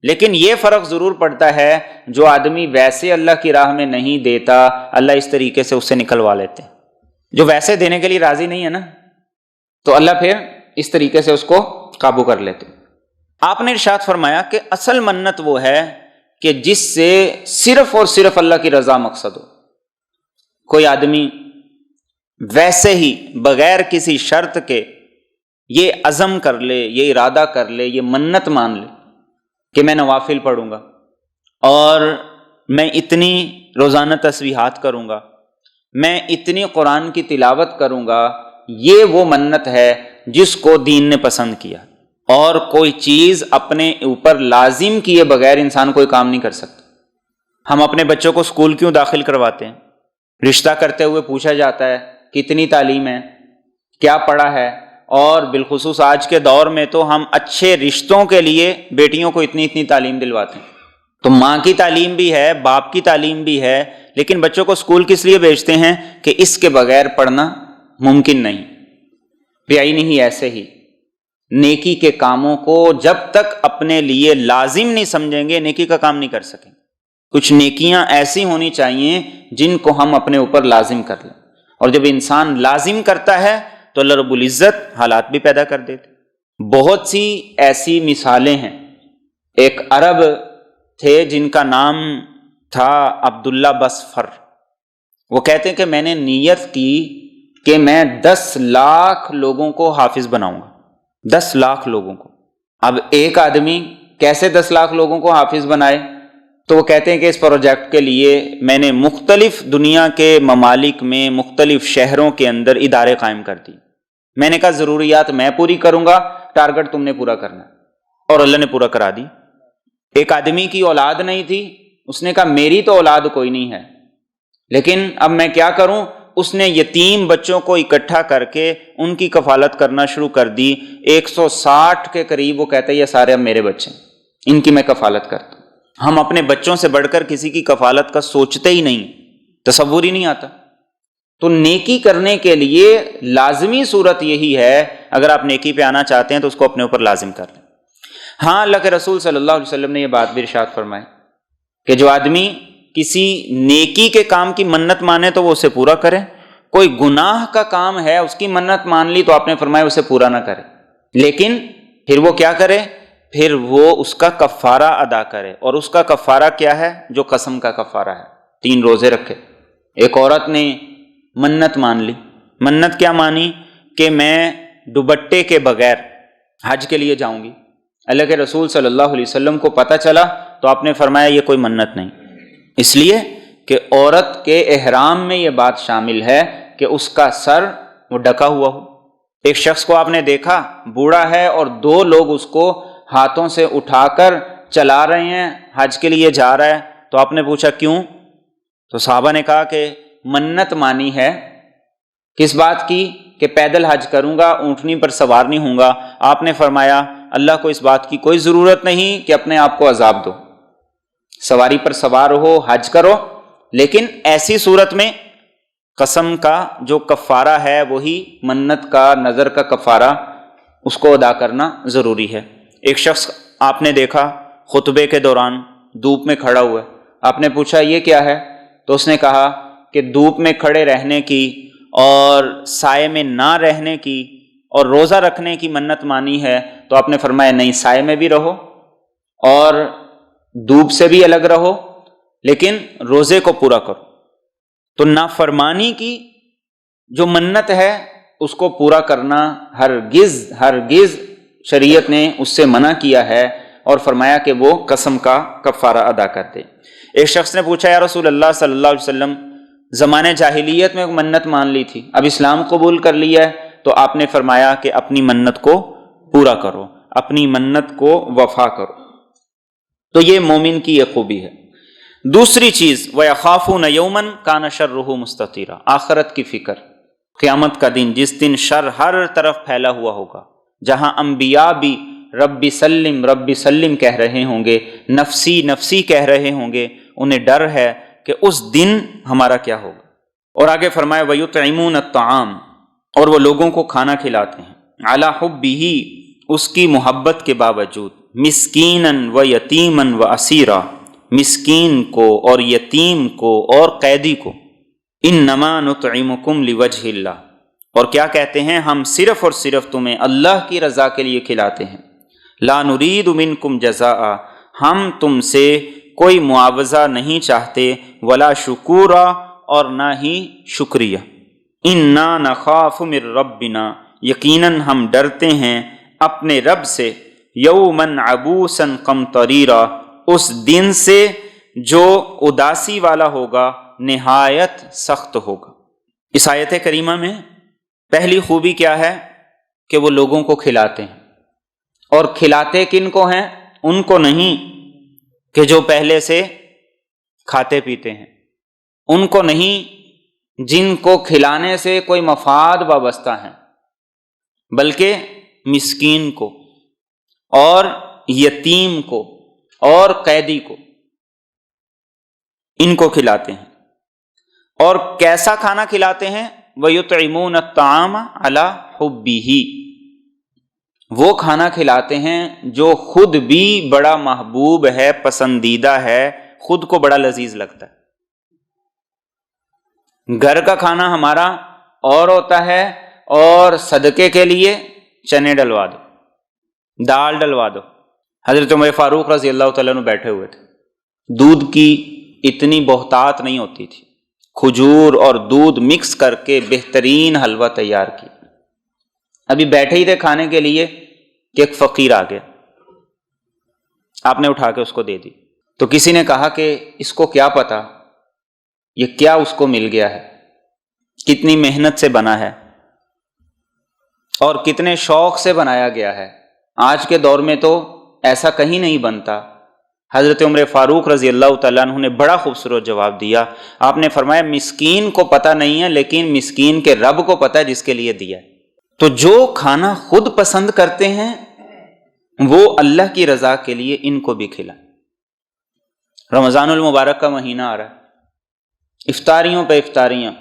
لیکن یہ فرق ضرور پڑتا ہے جو آدمی ویسے اللہ کی راہ میں نہیں دیتا، اللہ اس طریقے سے اس سے نکلوا لیتے ہیں۔ جو ویسے دینے کے لیے راضی نہیں ہے نا، تو اللہ پھر اس طریقے سے اس کو قابو کر لیتے۔ آپ نے ارشاد فرمایا کہ اصل منت وہ ہے کہ جس سے صرف اور صرف اللہ کی رضا مقصد ہو۔ کوئی آدمی ویسے ہی بغیر کسی شرط کے یہ عزم کر لے، یہ ارادہ کر لے، یہ منت مان لے کہ میں نوافل پڑھوں گا اور میں اتنی روزانہ تسبیحات کروں گا، میں اتنی قرآن کی تلاوت کروں گا، یہ وہ منت ہے جس کو دین نے پسند کیا۔ اور کوئی چیز اپنے اوپر لازم کیے بغیر انسان کوئی کام نہیں کر سکتا۔ ہم اپنے بچوں کو اسکول کیوں داخل کرواتے ہیں؟ رشتہ کرتے ہوئے پوچھا جاتا ہے کتنی تعلیم ہے، کیا پڑھا ہے، اور بالخصوص آج کے دور میں تو ہم اچھے رشتوں کے لیے بیٹیوں کو اتنی تعلیم دلواتے ہیں۔ تو ماں کی تعلیم بھی ہے، باپ کی تعلیم بھی ہے، لیکن بچوں کو اسکول کس لیے بھیجتے ہیں کہ اس کے بغیر پڑھنا ممکن نہیں۔ پیائی نہیں ایسے ہی نیکی کے کاموں کو جب تک اپنے لیے لازم نہیں سمجھیں گے، نیکی کا کام نہیں کر سکیں۔ کچھ نیکیاں ایسی ہونی چاہیے جن کو ہم اپنے اوپر لازم کر لیں، اور جب انسان لازم کرتا ہے تو اللہ رب العزت حالات بھی پیدا کر دیتے۔ بہت سی ایسی مثالیں ہیں۔ ایک عرب تھے جن کا نام تھا عبداللہ بسفر۔ وہ کہتے ہیں کہ میں نے نیت کی کہ میں 10 لاکھ لوگوں کو حافظ بناؤں گا، 10 لاکھ لوگوں کو۔ اب ایک آدمی کیسے 10 لاکھ لوگوں کو حافظ بنائے؟ تو وہ کہتے ہیں کہ اس پروجیکٹ کے لیے میں نے مختلف دنیا کے ممالک میں مختلف شہروں کے اندر ادارے قائم کر دی۔ میں نے کہا ضروریات میں پوری کروں گا، ٹارگٹ تم نے پورا کرنا، اور اللہ نے پورا کرا دی۔ ایک آدمی کی اولاد نہیں تھی، اس نے کہا میری تو اولاد کوئی نہیں ہے، لیکن اب میں کیا کروں؟ اس نے یتیم بچوں کو اکٹھا کر کے ان کی کفالت کرنا شروع کر دی۔ 160 کے قریب وہ کہتے ہیں یہ سارے اب میرے بچے ہیں، ان کی میں کفالت کرتا ہوں۔ ہم اپنے بچوں سے بڑھ کر کسی کی کفالت کا سوچتے ہی نہیں، تصور ہی نہیں آتا۔ تو نیکی کرنے کے لیے لازمی صورت یہی ہے، اگر آپ نیکی پہ آنا چاہتے ہیں تو اس کو اپنے اوپر لازم کر لیں۔ ہاں، اللہ کے رسول صلی اللہ علیہ وسلم نے یہ بات بھی ارشاد فرمائی کہ جو آدمی کسی نیکی کے کام کی منت مانے تو وہ اسے پورا کرے، کوئی گناہ کا کام ہے اس کی منت مان لی تو آپ نے فرمایا اسے پورا نہ کرے، لیکن پھر وہ کیا کرے؟ پھر وہ اس کا کفارہ ادا کرے۔ اور اس کا کفارہ کیا ہے؟ جو قسم کا کفارہ ہے، 3 روزے رکھے۔ ایک عورت نے منت مان لی۔ منت کیا مانی؟ کہ میں دوپٹے کے بغیر حج کے لیے جاؤں گی۔ اللہ کے رسول صلی اللہ علیہ وسلم کو پتہ چلا تو آپ نے فرمایا یہ کوئی منت نہیں، اس لیے کہ عورت کے احرام میں یہ بات شامل ہے کہ اس کا سر وہ ڈھکا ہوا ہو۔ ایک شخص کو آپ نے دیکھا بوڑھا ہے اور 2 لوگ اس کو ہاتھوں سے اٹھا کر چلا رہے ہیں، حج کے لیے جا رہا ہے، تو آپ نے پوچھا کیوں؟ تو صحابہ نے کہا کہ منت مانی ہے۔ کس بات کی؟ کہ پیدل حج کروں گا، اونٹنی پر سوار نہیں ہوں گا۔ آپ نے فرمایا اللہ کو اس بات کی کوئی ضرورت نہیں کہ اپنے آپ کو عذاب دو، سواری پر سوار ہو، حج کرو، لیکن ایسی صورت میں قسم کا جو کفارہ ہے وہی منت کا، نظر کا کفارہ، اس کو ادا کرنا ضروری ہے۔ ایک شخص آپ نے دیکھا خطبے کے دوران دھوپ میں کھڑا ہوا ہے، آپ نے پوچھا یہ کیا ہے؟ تو اس نے کہا کہ دھوپ میں کھڑے رہنے کی اور سائے میں نہ رہنے کی اور روزہ رکھنے کی منت مانی ہے۔ تو آپ نے فرمایا نہیں، سائے میں بھی رہو اور دھوپ سے بھی الگ رہو، لیکن روزے کو پورا کرو۔ تو نافرمانی کی جو منت ہے اس کو پورا کرنا ہرگز شریعت نے اس سے منع کیا ہے، اور فرمایا کہ وہ قسم کا کفارہ ادا کر دے۔ ایک شخص نے پوچھا یا رسول اللہ صلی اللہ علیہ وسلم، زمانے جاہلیت میں منت مان لی تھی، اب اسلام قبول کر لیا ہے، تو آپ نے فرمایا کہ اپنی منت کو پورا کرو، اپنی منت کو وفا کرو۔ تو یہ مومن کی یہ خوبی ہے۔ دوسری چیز وَيَخَافُونَ يَوْمًا كَانَ شَرُّهُ مُسْتَطِيرًا، آخرت کی فکر، قیامت کا دن جس دن شر ہر طرف پھیلا ہوا ہوگا، جہاں انبیاء بھی رب سلم رب سلم کہہ رہے ہوں گے، نفسی نفسی کہہ رہے ہوں گے، انہیں ڈر ہے کہ اس دن ہمارا کیا ہوگا۔ اور آگے فرمایا وَيُطْعِمُونَ الطَّعَامَ، اور وہ لوگوں کو کھانا کھلاتے ہیں، علی حبہ، اس کی محبت کے باوجود، مسکیناً و یتیماً و اسیرا، مسکین کو اور یتیم کو اور قیدی کو، انما نطعمکم لوجہ اللہ، اور کیا کہتے ہیں، ہم صرف اور صرف تمہیں اللہ کی رضا کے لیے کھلاتے ہیں، لا نرید منکم جزاء، ہم تم سے کوئی معاوضہ نہیں چاہتے، ولا شکورا، اور نہ ہی شکریہ، انا نخاف من ربنا، یقیناً ہم ڈرتے ہیں اپنے رب سے، یومن عبوسا قمطریرا، اس دن سے جو اداسی والا ہوگا، نہایت سخت ہوگا۔ اس آیت کریمہ میں پہلی خوبی کیا ہے کہ وہ لوگوں کو کھلاتے ہیں، اور کھلاتے کن کو ہیں؟ ان کو نہیں کہ جو پہلے سے کھاتے پیتے ہیں، ان کو نہیں جن کو کھلانے سے کوئی مفاد وابستہ ہیں، بلکہ مسکین کو اور یتیم کو اور قیدی کو، ان کو کھلاتے ہیں۔ اور کیسا کھانا کھلاتے ہیں؟ وَيُطْعِمُونَ الطَّعَامَ عَلَى حُبِّهِ، وہ کھانا کھلاتے ہیں جو خود بھی بڑا محبوب ہے، پسندیدہ ہے، خود کو بڑا لذیذ لگتا ہے۔ گھر کا کھانا ہمارا اور ہوتا ہے، اور صدقے کے لیے چنے ڈلوا دو، دال ڈلوا دو۔ حضرت عمر فاروق رضی اللہ تعالیٰ عنہ بیٹھے ہوئے تھے، دودھ کی اتنی بہتات نہیں ہوتی تھی، کھجور اور دودھ مکس کر کے بہترین حلوہ تیار کیا۔ ابھی بیٹھے ہی تھے کھانے کے لیے کہ ایک فقیر آ گیا، آپ نے اٹھا کے اس کو دے دی۔ تو کسی نے کہا کہ اس کو کیا پتا یہ کیا اس کو مل گیا ہے، کتنی محنت سے بنا ہے اور کتنے شوق سے بنایا گیا ہے، آج کے دور میں تو ایسا کہیں نہیں بنتا۔ حضرت عمر فاروق رضی اللہ تعالیٰ عنہ نے بڑا خوبصورت جواب دیا، آپ نے فرمایا مسکین کو پتہ نہیں ہے، لیکن مسکین کے رب کو پتہ ہے جس کے لیے دیا ہے۔ تو جو کھانا خود پسند کرتے ہیں وہ اللہ کی رضا کے لیے ان کو بھی کھلا۔ رمضان المبارک کا مہینہ آ رہا ہے، افطاریوں پہ افطاریاں،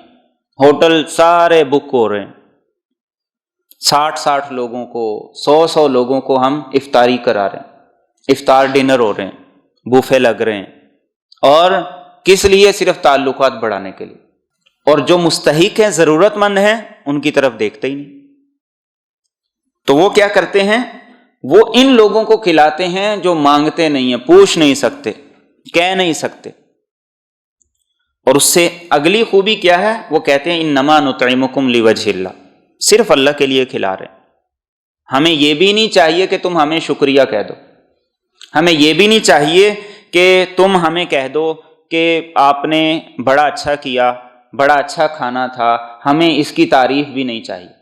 ہوٹل سارے بک ہو رہے ہیں، 60 لوگوں کو، 100 لوگوں کو ہم افطاری کرا رہے ہیں، افطار ڈنر ہو رہے ہیں، بوفے لگ رہے ہیں، اور کس لیے؟ صرف تعلقات بڑھانے کے لیے۔ اور جو مستحق ہیں، ضرورت مند ہیں، ان کی طرف دیکھتے ہی نہیں۔ تو وہ کیا کرتے ہیں؟ وہ ان لوگوں کو کھلاتے ہیں جو مانگتے نہیں ہیں، پوچھ نہیں سکتے، کہہ نہیں سکتے۔ اور اس سے اگلی خوبی کیا ہے؟ وہ کہتے ہیں انما نطعمکم لوجہ اللہ، صرف اللہ کے لیے کھلا رہے ہیں۔ ہمیں یہ بھی نہیں چاہیے کہ تم ہمیں شکریہ کہہ دو، ہمیں یہ بھی نہیں چاہیے کہ تم ہمیں کہہ دو کہ آپ نے بڑا اچھا کیا، بڑا اچھا کھانا تھا، ہمیں اس کی تعریف بھی نہیں چاہیے،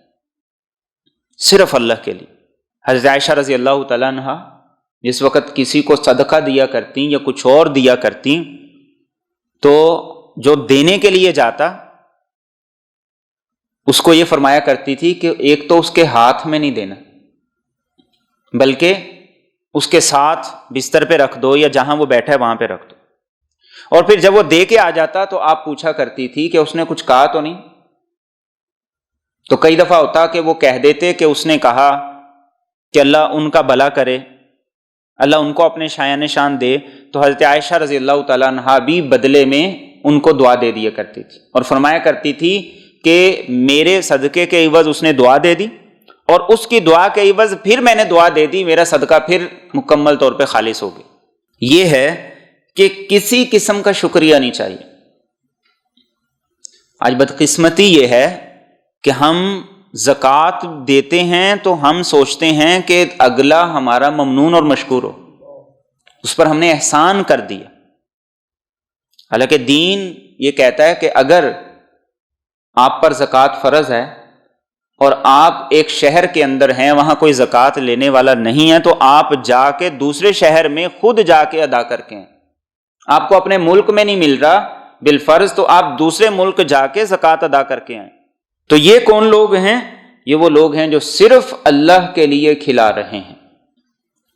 صرف اللہ کے لیے۔ حضرت عائشہ رضی اللہ تعالیٰ عنہ جس وقت کسی کو صدقہ دیا کرتی یا کچھ اور دیا کرتی تو جو دینے کے لیے جاتا اس کو یہ فرمایا کرتی تھی کہ ایک تو اس کے ہاتھ میں نہیں دینا، بلکہ اس کے ساتھ بستر پہ رکھ دو یا جہاں وہ بیٹھا ہے وہاں پہ رکھ دو۔ اور پھر جب وہ دے کے آ جاتا تو آپ پوچھا کرتی تھی کہ اس نے کچھ کہا تو نہیں؟ تو کئی دفعہ ہوتا کہ وہ کہہ دیتے کہ اس نے کہا کہ اللہ ان کا بھلا کرے، اللہ ان کو اپنے شایان شان دے، تو حضرت عائشہ رضی اللہ تعالیٰ عنہا بھی بدلے میں ان کو دعا دے دیا کرتی تھی، اور فرمایا کرتی تھی کہ میرے صدقے کے عوض اس نے دعا دے دی، اور اس کی دعا کے عوض پھر میں نے دعا دے دی، میرا صدقہ پھر مکمل طور پہ خالص ہو گیا۔ یہ ہے کہ کسی قسم کا شکریہ نہیں چاہیے۔ آج بدقسمتی یہ ہے کہ ہم زکوٰۃ دیتے ہیں تو ہم سوچتے ہیں کہ اگلا ہمارا ممنون اور مشکور ہو، اس پر ہم نے احسان کر دیا۔ حالانکہ دین یہ کہتا ہے کہ اگر آپ پر زکوٰۃ فرض ہے اور آپ ایک شہر کے اندر ہیں، وہاں کوئی زکوٰۃ لینے والا نہیں ہے، تو آپ جا کے دوسرے شہر میں خود جا کے ادا کر کے ہیں۔ آپ کو اپنے ملک میں نہیں مل رہا بالفرض، تو آپ دوسرے ملک جا کے زکوٰۃ ادا کر کے آئیں۔ تو یہ کون لوگ ہیں؟ یہ وہ لوگ ہیں جو صرف اللہ کے لیے کھلا رہے ہیں،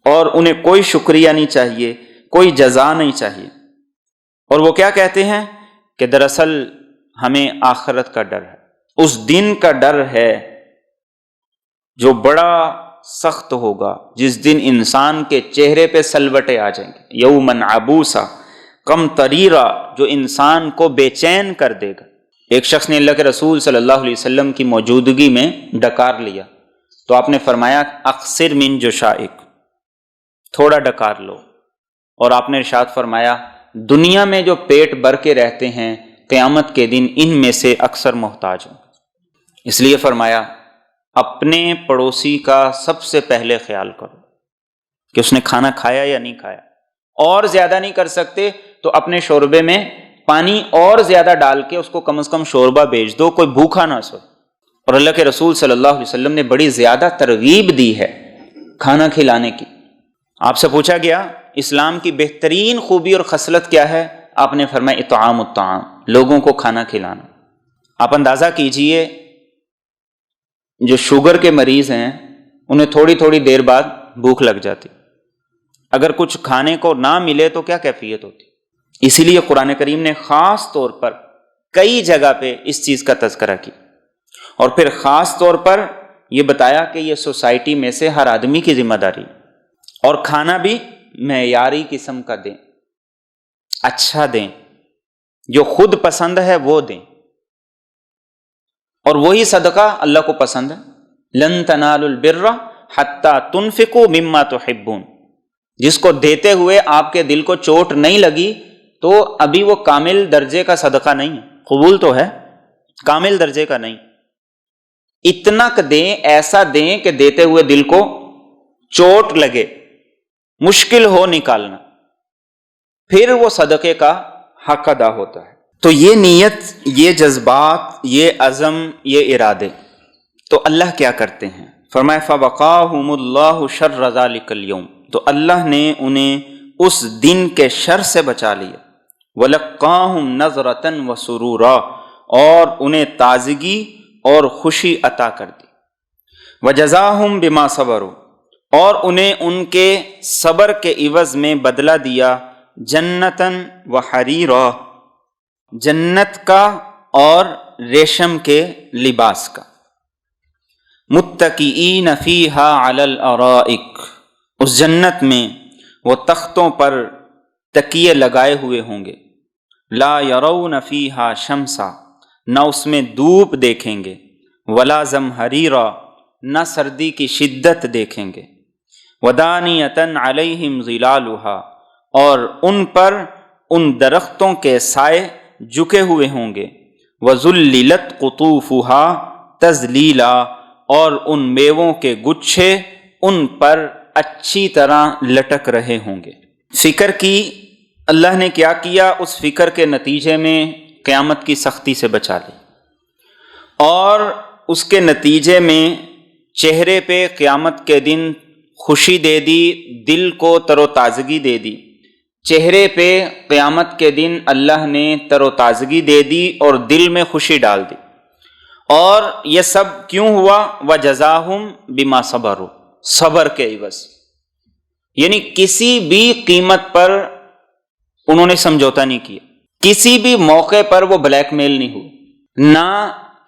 اور انہیں کوئی شکریہ نہیں چاہیے، کوئی جزا نہیں چاہیے۔ اور وہ کیا کہتے ہیں کہ دراصل ہمیں آخرت کا ڈر ہے، اس دن کا ڈر ہے جو بڑا سخت ہوگا، جس دن انسان کے چہرے پہ سلوٹے آ جائیں گے، یومن عبوسا کم تریرا، جو انسان کو بے چین کر دے گا۔ ایک شخص نے اللہ کے رسول صلی اللہ علیہ وسلم کی موجودگی میں ڈکار لیا تو آپ نے فرمایا اقصر من جشائک، تھوڑا ڈکار لو، اور آپ نے ارشاد فرمایا دنیا میں جو پیٹ بھر کے رہتے ہیں قیامت کے دن ان میں سے اکثر محتاج ہوں۔ اس لیے فرمایا اپنے پڑوسی کا سب سے پہلے خیال کرو کہ اس نے کھانا کھایا یا نہیں کھایا، اور زیادہ نہیں کر سکتے تو اپنے شوربے میں پانی اور زیادہ ڈال کے اس کو کم از کم شوربہ بھیج دو، کوئی بھوکا نہ سو۔ اور اللہ کے رسول صلی اللہ علیہ وسلم نے بڑی زیادہ ترغیب دی ہے کھانا کھلانے کی۔ آپ سے پوچھا گیا اسلام کی بہترین خوبی اور خصلت کیا ہے؟ آپ نے فرمایا اطعام الطعام، لوگوں کو کھانا کھلانا۔ آپ اندازہ کیجئے جو شوگر کے مریض ہیں انہیں تھوڑی تھوڑی دیر بعد بھوک لگ جاتی، اگر کچھ کھانے کو نہ ملے تو کیا کیفیت ہوتی۔ اسی لیے قرآن کریم نے خاص طور پر کئی جگہ پہ اس چیز کا تذکرہ کیا، اور پھر خاص طور پر یہ بتایا کہ یہ سوسائٹی میں سے ہر آدمی کی ذمہ داری، اور کھانا بھی معیاری قسم کا دیں، اچھا دیں، جو خود پسند ہے وہ دیں، اور وہی صدقہ اللہ کو پسند ہے۔ لن تنالوا البر حتی تنفقوا مما تحبون، جس کو دیتے ہوئے آپ کے دل کو چوٹ نہیں لگی تو ابھی وہ کامل درجے کا صدقہ نہیں ہے، قبول تو ہے، کامل درجے کا نہیں۔ اتنا دیں، ایسا دیں کہ دیتے ہوئے دل کو چوٹ لگے، مشکل ہو نکالنا، پھر وہ صدقے کا حق ادا ہوتا ہے۔ تو یہ نیت، یہ جذبات، یہ عزم، یہ ارادے، تو اللہ کیا کرتے ہیں؟ فرمایا فَوَقَاهُمُ اللَّهُ شَرَّ ذَلِكَ الْيَوْمِ، تو اللہ نے انہیں اس دن کے شر سے بچا لیا۔ وَلَقَّاهُمْ نَظْرَةً وَسُرُورًا، اور انہیں تازگی اور خوشی عطا کر دی۔ وَجَزَاهُمْ بِمَا صَبَرُوا، اور انہیں ان کے صبر کے عوض میں بدلہ دیا جنتاً وحریرا، جنت کا اور ریشم کے لباس کا۔ متکئین فیہا علی الارائک، اس جنت میں وہ تختوں پر تکیے لگائے ہوئے ہوں گے۔ لا یرون فیہا شمسا، نہ اس میں دھوپ دیکھیں گے، ولا زمہریرا، نہ سردی کی شدت دیکھیں گے۔ ودانیۃ علیہم ظلالھا، اور ان پر ان درختوں کے سائے جھکے ہوئے ہوں گے۔ وذللت قطوفھا تذلیلا، اور ان میووں کے گچھے ان پر اچھی طرح لٹک رہے ہوں گے۔ فکر کی اللہ نے کیا کیا؟ اس فکر کے نتیجے میں قیامت کی سختی سے بچا لی، اور اس کے نتیجے میں چہرے پہ قیامت کے دن خوشی دے دی، دل کو تر و تازگی دے دی۔ چہرے پہ قیامت کے دن اللہ نے تر و تازگی دے دی اور دل میں خوشی ڈال دی۔ اور یہ سب کیوں ہوا؟ وَجَزَاهُمْ بِمَا صَبَرُوا، صبر کے عوض، یعنی کسی بھی قیمت پر انہوں نے سمجھوتا نہیں کیا، کسی بھی موقع پر وہ بلیک میل نہیں ہوئے، نہ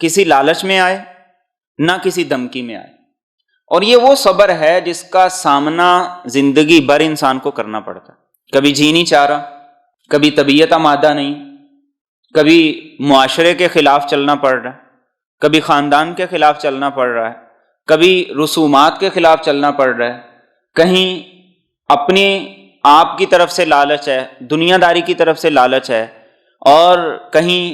کسی لالچ میں آئے، نہ کسی دھمکی میں آئے۔ اور یہ وہ صبر ہے جس کا سامنا زندگی بھر انسان کو کرنا پڑتا ہے۔ کبھی جی نہیں چاہ رہا، کبھی طبیعت آمادہ نہیں، کبھی معاشرے کے خلاف چلنا پڑ رہا ہے، کبھی خاندان کے خلاف چلنا پڑ رہا ہے، کبھی رسومات کے خلاف چلنا پڑ رہا ہے، کہیں اپنے آپ کی طرف سے لالچ ہے، دنیا داری کی طرف سے لالچ ہے، اور کہیں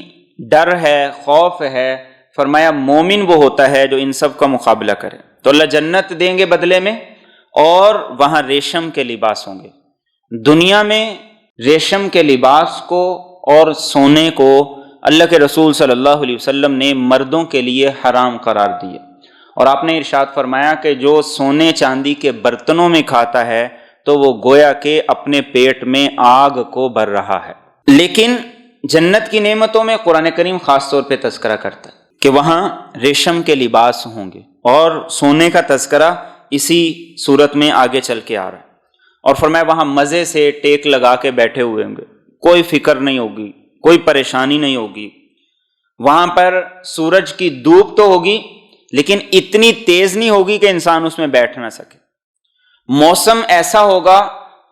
ڈر ہے، خوف ہے۔ فرمایا مومن وہ ہوتا ہے جو ان سب کا مقابلہ کرے۔ تو اللہ جنت دیں گے بدلے میں، اور وہاں ریشم کے لباس ہوں گے۔ دنیا میں ریشم کے لباس کو اور سونے کو اللہ کے رسول صلی اللہ علیہ وسلم نے مردوں کے لیے حرام قرار دیا، اور آپ نے ارشاد فرمایا کہ جو سونے چاندی کے برتنوں میں کھاتا ہے تو وہ گویا کہ اپنے پیٹ میں آگ کو بھر رہا ہے۔ لیکن جنت کی نعمتوں میں قرآن کریم خاص طور پہ تذکرہ کرتا ہے کہ وہاں ریشم کے لباس ہوں گے، اور سونے کا تذکرہ اسی صورت میں آگے چل کے آ رہا ہے۔ اور فرمایا وہاں مزے سے ٹیک لگا کے بیٹھے ہوئے ہوں گے، کوئی فکر نہیں ہوگی، کوئی پریشانی نہیں ہوگی۔ وہاں پر سورج کی دھوپ تو ہوگی لیکن اتنی تیز نہیں ہوگی کہ انسان اس میں بیٹھ نہ سکے۔ موسم ایسا ہوگا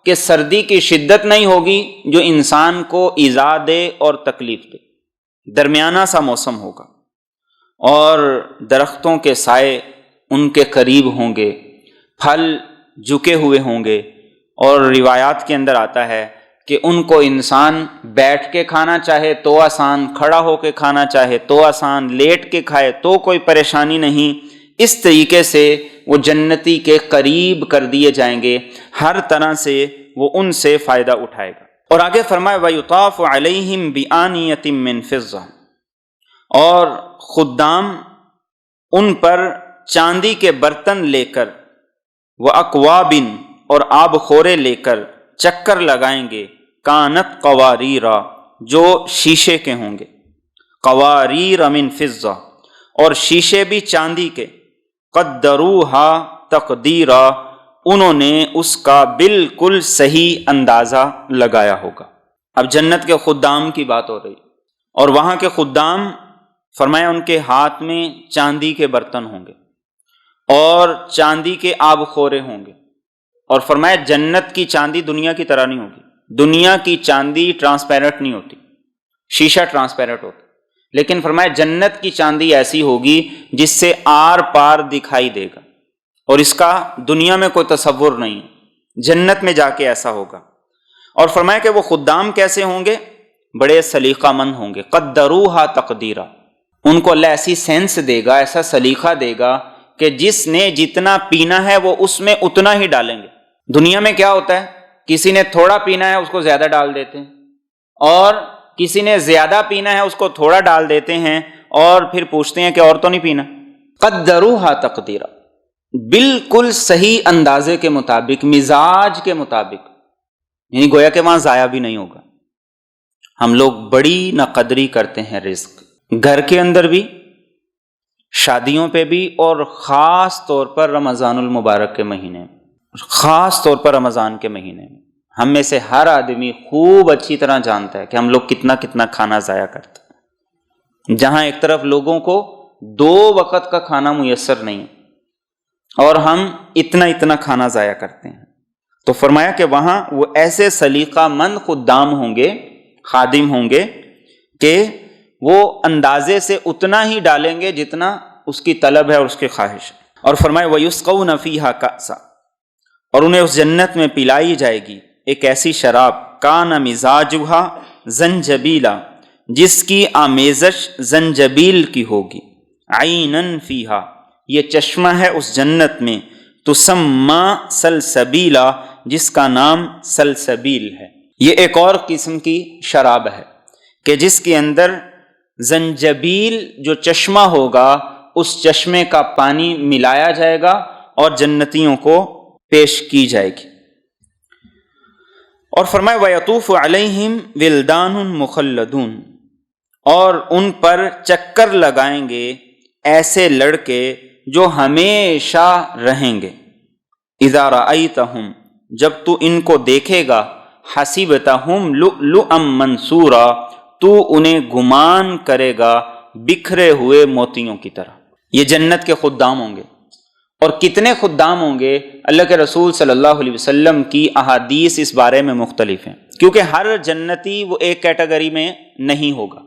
کہ سردی کی شدت نہیں ہوگی جو انسان کو ایذا دے اور تکلیف دے، درمیانہ سا موسم ہوگا، اور درختوں کے سائے ان کے قریب ہوں گے، پھل جھکے ہوئے ہوں گے، اور روایات کے اندر آتا ہے کہ ان کو انسان بیٹھ کے کھانا چاہے تو آسان، کھڑا ہو کے کھانا چاہے تو آسان، لیٹ کے کھائے تو کوئی پریشانی نہیں۔ اس طریقے سے وہ جنتی کے قریب کر دیے جائیں گے، ہر طرح سے وہ ان سے فائدہ اٹھائے گا۔ اور آگے فرمائے وَيُطَافُ عَلَيْهِمْ بِآنِيَةٍ مِّن فِضَّةٍ، اور خدام ان پر چاندی کے برتن لے کر، وَأَكْوَابٍ، اور آب خورے لے کر چکر لگائیں گے، کانت قواریرا، جو شیشے کے ہوں گے، قواریر من فضہ، اور شیشے بھی چاندی کے، قدروہا تقدیرا، انہوں نے اس کا بالکل صحیح اندازہ لگایا ہوگا۔ اب جنت کے خدام کی بات ہو رہی، اور وہاں کے خدام فرمایا ان کے ہاتھ میں چاندی کے برتن ہوں گے اور چاندی کے آب خورے ہوں گے، اور فرمایا جنت کی چاندی دنیا کی طرح نہیں ہوگی۔ دنیا کی چاندی ٹرانسپیرنٹ نہیں ہوتی، شیشہ ٹرانسپیرنٹ ہوتا، لیکن فرمایا جنت کی چاندی ایسی ہوگی جس سے آر پار دکھائی دے گا، اور اس کا دنیا میں کوئی تصور نہیں، جنت میں جا کے ایسا ہوگا۔ اور فرمایا کہ وہ خدام کیسے ہوں گے؟ بڑے سلیقہ مند ہوں گے، قدروہا تقدیرا، ان کو اللہ ایسی سینس دے گا، ایسا سلیقہ دے گا کہ جس نے جتنا پینا ہے وہ اس میں اتنا ہی ڈالیں گے۔ دنیا میں کیا ہوتا ہے، کسی نے تھوڑا پینا ہے اس کو زیادہ ڈال دیتے ہیں، اور کسی نے زیادہ پینا ہے اس کو تھوڑا ڈال دیتے ہیں، اور پھر پوچھتے ہیں کہ اور تو نہیں پینا۔ قدروہا تقدیرا، بالکل صحیح اندازے کے مطابق، مزاج کے مطابق، یعنی گویا کہ وہاں ضائع بھی نہیں ہوگا۔ ہم لوگ بڑی ناقدری کرتے ہیں رزق، گھر کے اندر بھی، شادیوں پہ بھی، اور خاص طور پر رمضان المبارک کے مہینے میں، خاص طور پر رمضان کے مہینے میں ہم میں سے ہر آدمی خوب اچھی طرح جانتا ہے کہ ہم لوگ کتنا کتنا کھانا ضائع کرتے ہیں۔ جہاں ایک طرف لوگوں کو 2 وقت کا کھانا میسر نہیں اور ہم اتنا کھانا ضائع کرتے ہیں، تو فرمایا کہ وہاں وہ ایسے سلیقہ مند خدام ہوں گے، خادم ہوں گے کہ وہ اندازے سے اتنا ہی ڈالیں گے جتنا اس کی طلب ہے اور اس کی خواہش ہے۔ اور فرمایا وَيُسْقَوْنَ فِيهَا كَأْسًا، اور انہیں اس جنت میں پلائی جائے گی ایک ایسی شراب، کان مزاجہا زنجبیلا، جس کی آمیزش زنجبیل کی ہوگی، عینن فیہا، یہ چشمہ ہے اس جنت میں، تسمى سلسبیلا، جس کا نام سلسبیل ہے۔ یہ ایک اور قسم کی شراب ہے کہ جس کے اندر زنجبیل جو چشمہ ہوگا اس چشمے کا پانی ملایا جائے گا اور جنتیوں کو پیش کی جائے گی۔ اور فرمایا وَيَطُوفُ عَلَيْهِمْ وِلْدَانٌ مُخَلَّدُونَ، اور ان پر چکر لگائیں گے ایسے لڑکے جو ہمیشہ رہیں گے۔ اِذَا رَأَيْتَهُمْ، جب تو ان کو دیکھے گا، حَسِبْتَهُمْ لُؤْلُؤًا مَنْثُورًا، تو انہیں گمان کرے گا بکھرے ہوئے موتیوں کی طرح۔ یہ جنت کے خدام ہوں گے، اور کتنے خدام ہوں گے؟ اللہ کے رسول صلی اللہ علیہ وسلم کی احادیث اس بارے میں مختلف ہیں، کیونکہ ہر جنتی وہ ایک کیٹیگری میں نہیں ہوگا۔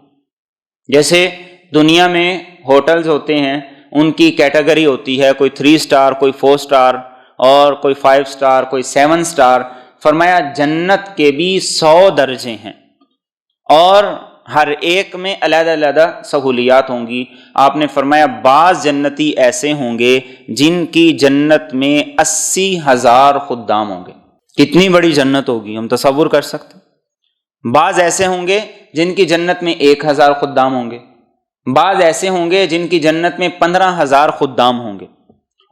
جیسے دنیا میں ہوٹلز ہوتے ہیں، ان کی کیٹیگری ہوتی ہے، کوئی 3 سٹار، کوئی 4 سٹار، اور کوئی 5 سٹار، کوئی 7 سٹار۔ فرمایا جنت کے بھی 100 درجے ہیں، اور ہر ایک میں علیحدہ علیحدہ سہولیات ہوں گی۔ آپ نے فرمایا بعض جنتی ایسے ہوں گے جن کی جنت میں 80,000 خدام ہوں گے۔ کتنی بڑی جنت ہوگی، ہم تصور کر سکتے ہیں۔ بعض ایسے ہوں گے جن کی جنت میں 1,000 خدام ہوں گے، بعض ایسے ہوں گے جن کی جنت میں 15,000 خدام ہوں گے۔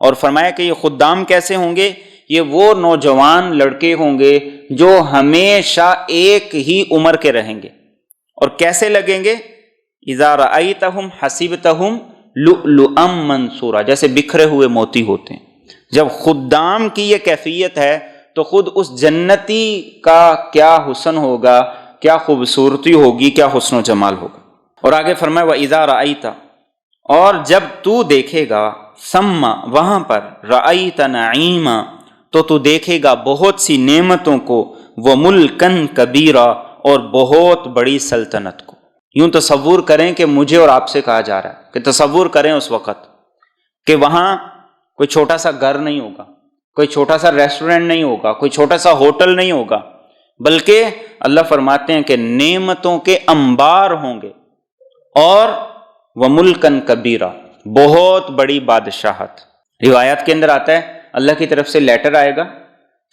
اور فرمایا کہ یہ خدام کیسے ہوں گے؟ یہ وہ نوجوان لڑکے ہوں گے جو ہمیشہ ایک ہی عمر کے رہیں گے، اور کیسے لگیں گے؟ اذا رأیتہم حسبتہم لؤلؤا منثورا، جیسے بکھرے ہوئے موتی ہوتے ہیں۔ جب خدام کی یہ کیفیت ہے تو خود اس جنتی کا کیا حسن ہوگا، کیا خوبصورتی ہوگی، کیا حسن و جمال ہوگا۔ اور آگے فرمایا وَإِذَا رَأَيْتَ، اور جب تو دیکھے گا ثم وہاں پر رأیت نعیما تو دیکھے گا بہت سی نعمتوں کو، وملکن کبیرا اور بہت بڑی سلطنت کو۔ یوں تصور کریں کہ مجھے اور آپ سے کہا جا رہا ہے کہ تصور کریں اس وقت کہ وہاں کوئی چھوٹا سا گھر نہیں ہوگا، کوئی چھوٹا سا ریسٹورنٹ نہیں ہوگا، کوئی چھوٹا سا ہوٹل نہیں ہوگا، بلکہ اللہ فرماتے ہیں کہ نعمتوں کے انبار ہوں گے، اور وملکن کبیرہ بہت بڑی بادشاہت۔ روایات کے اندر آتا ہے اللہ کی طرف سے لیٹر آئے گا،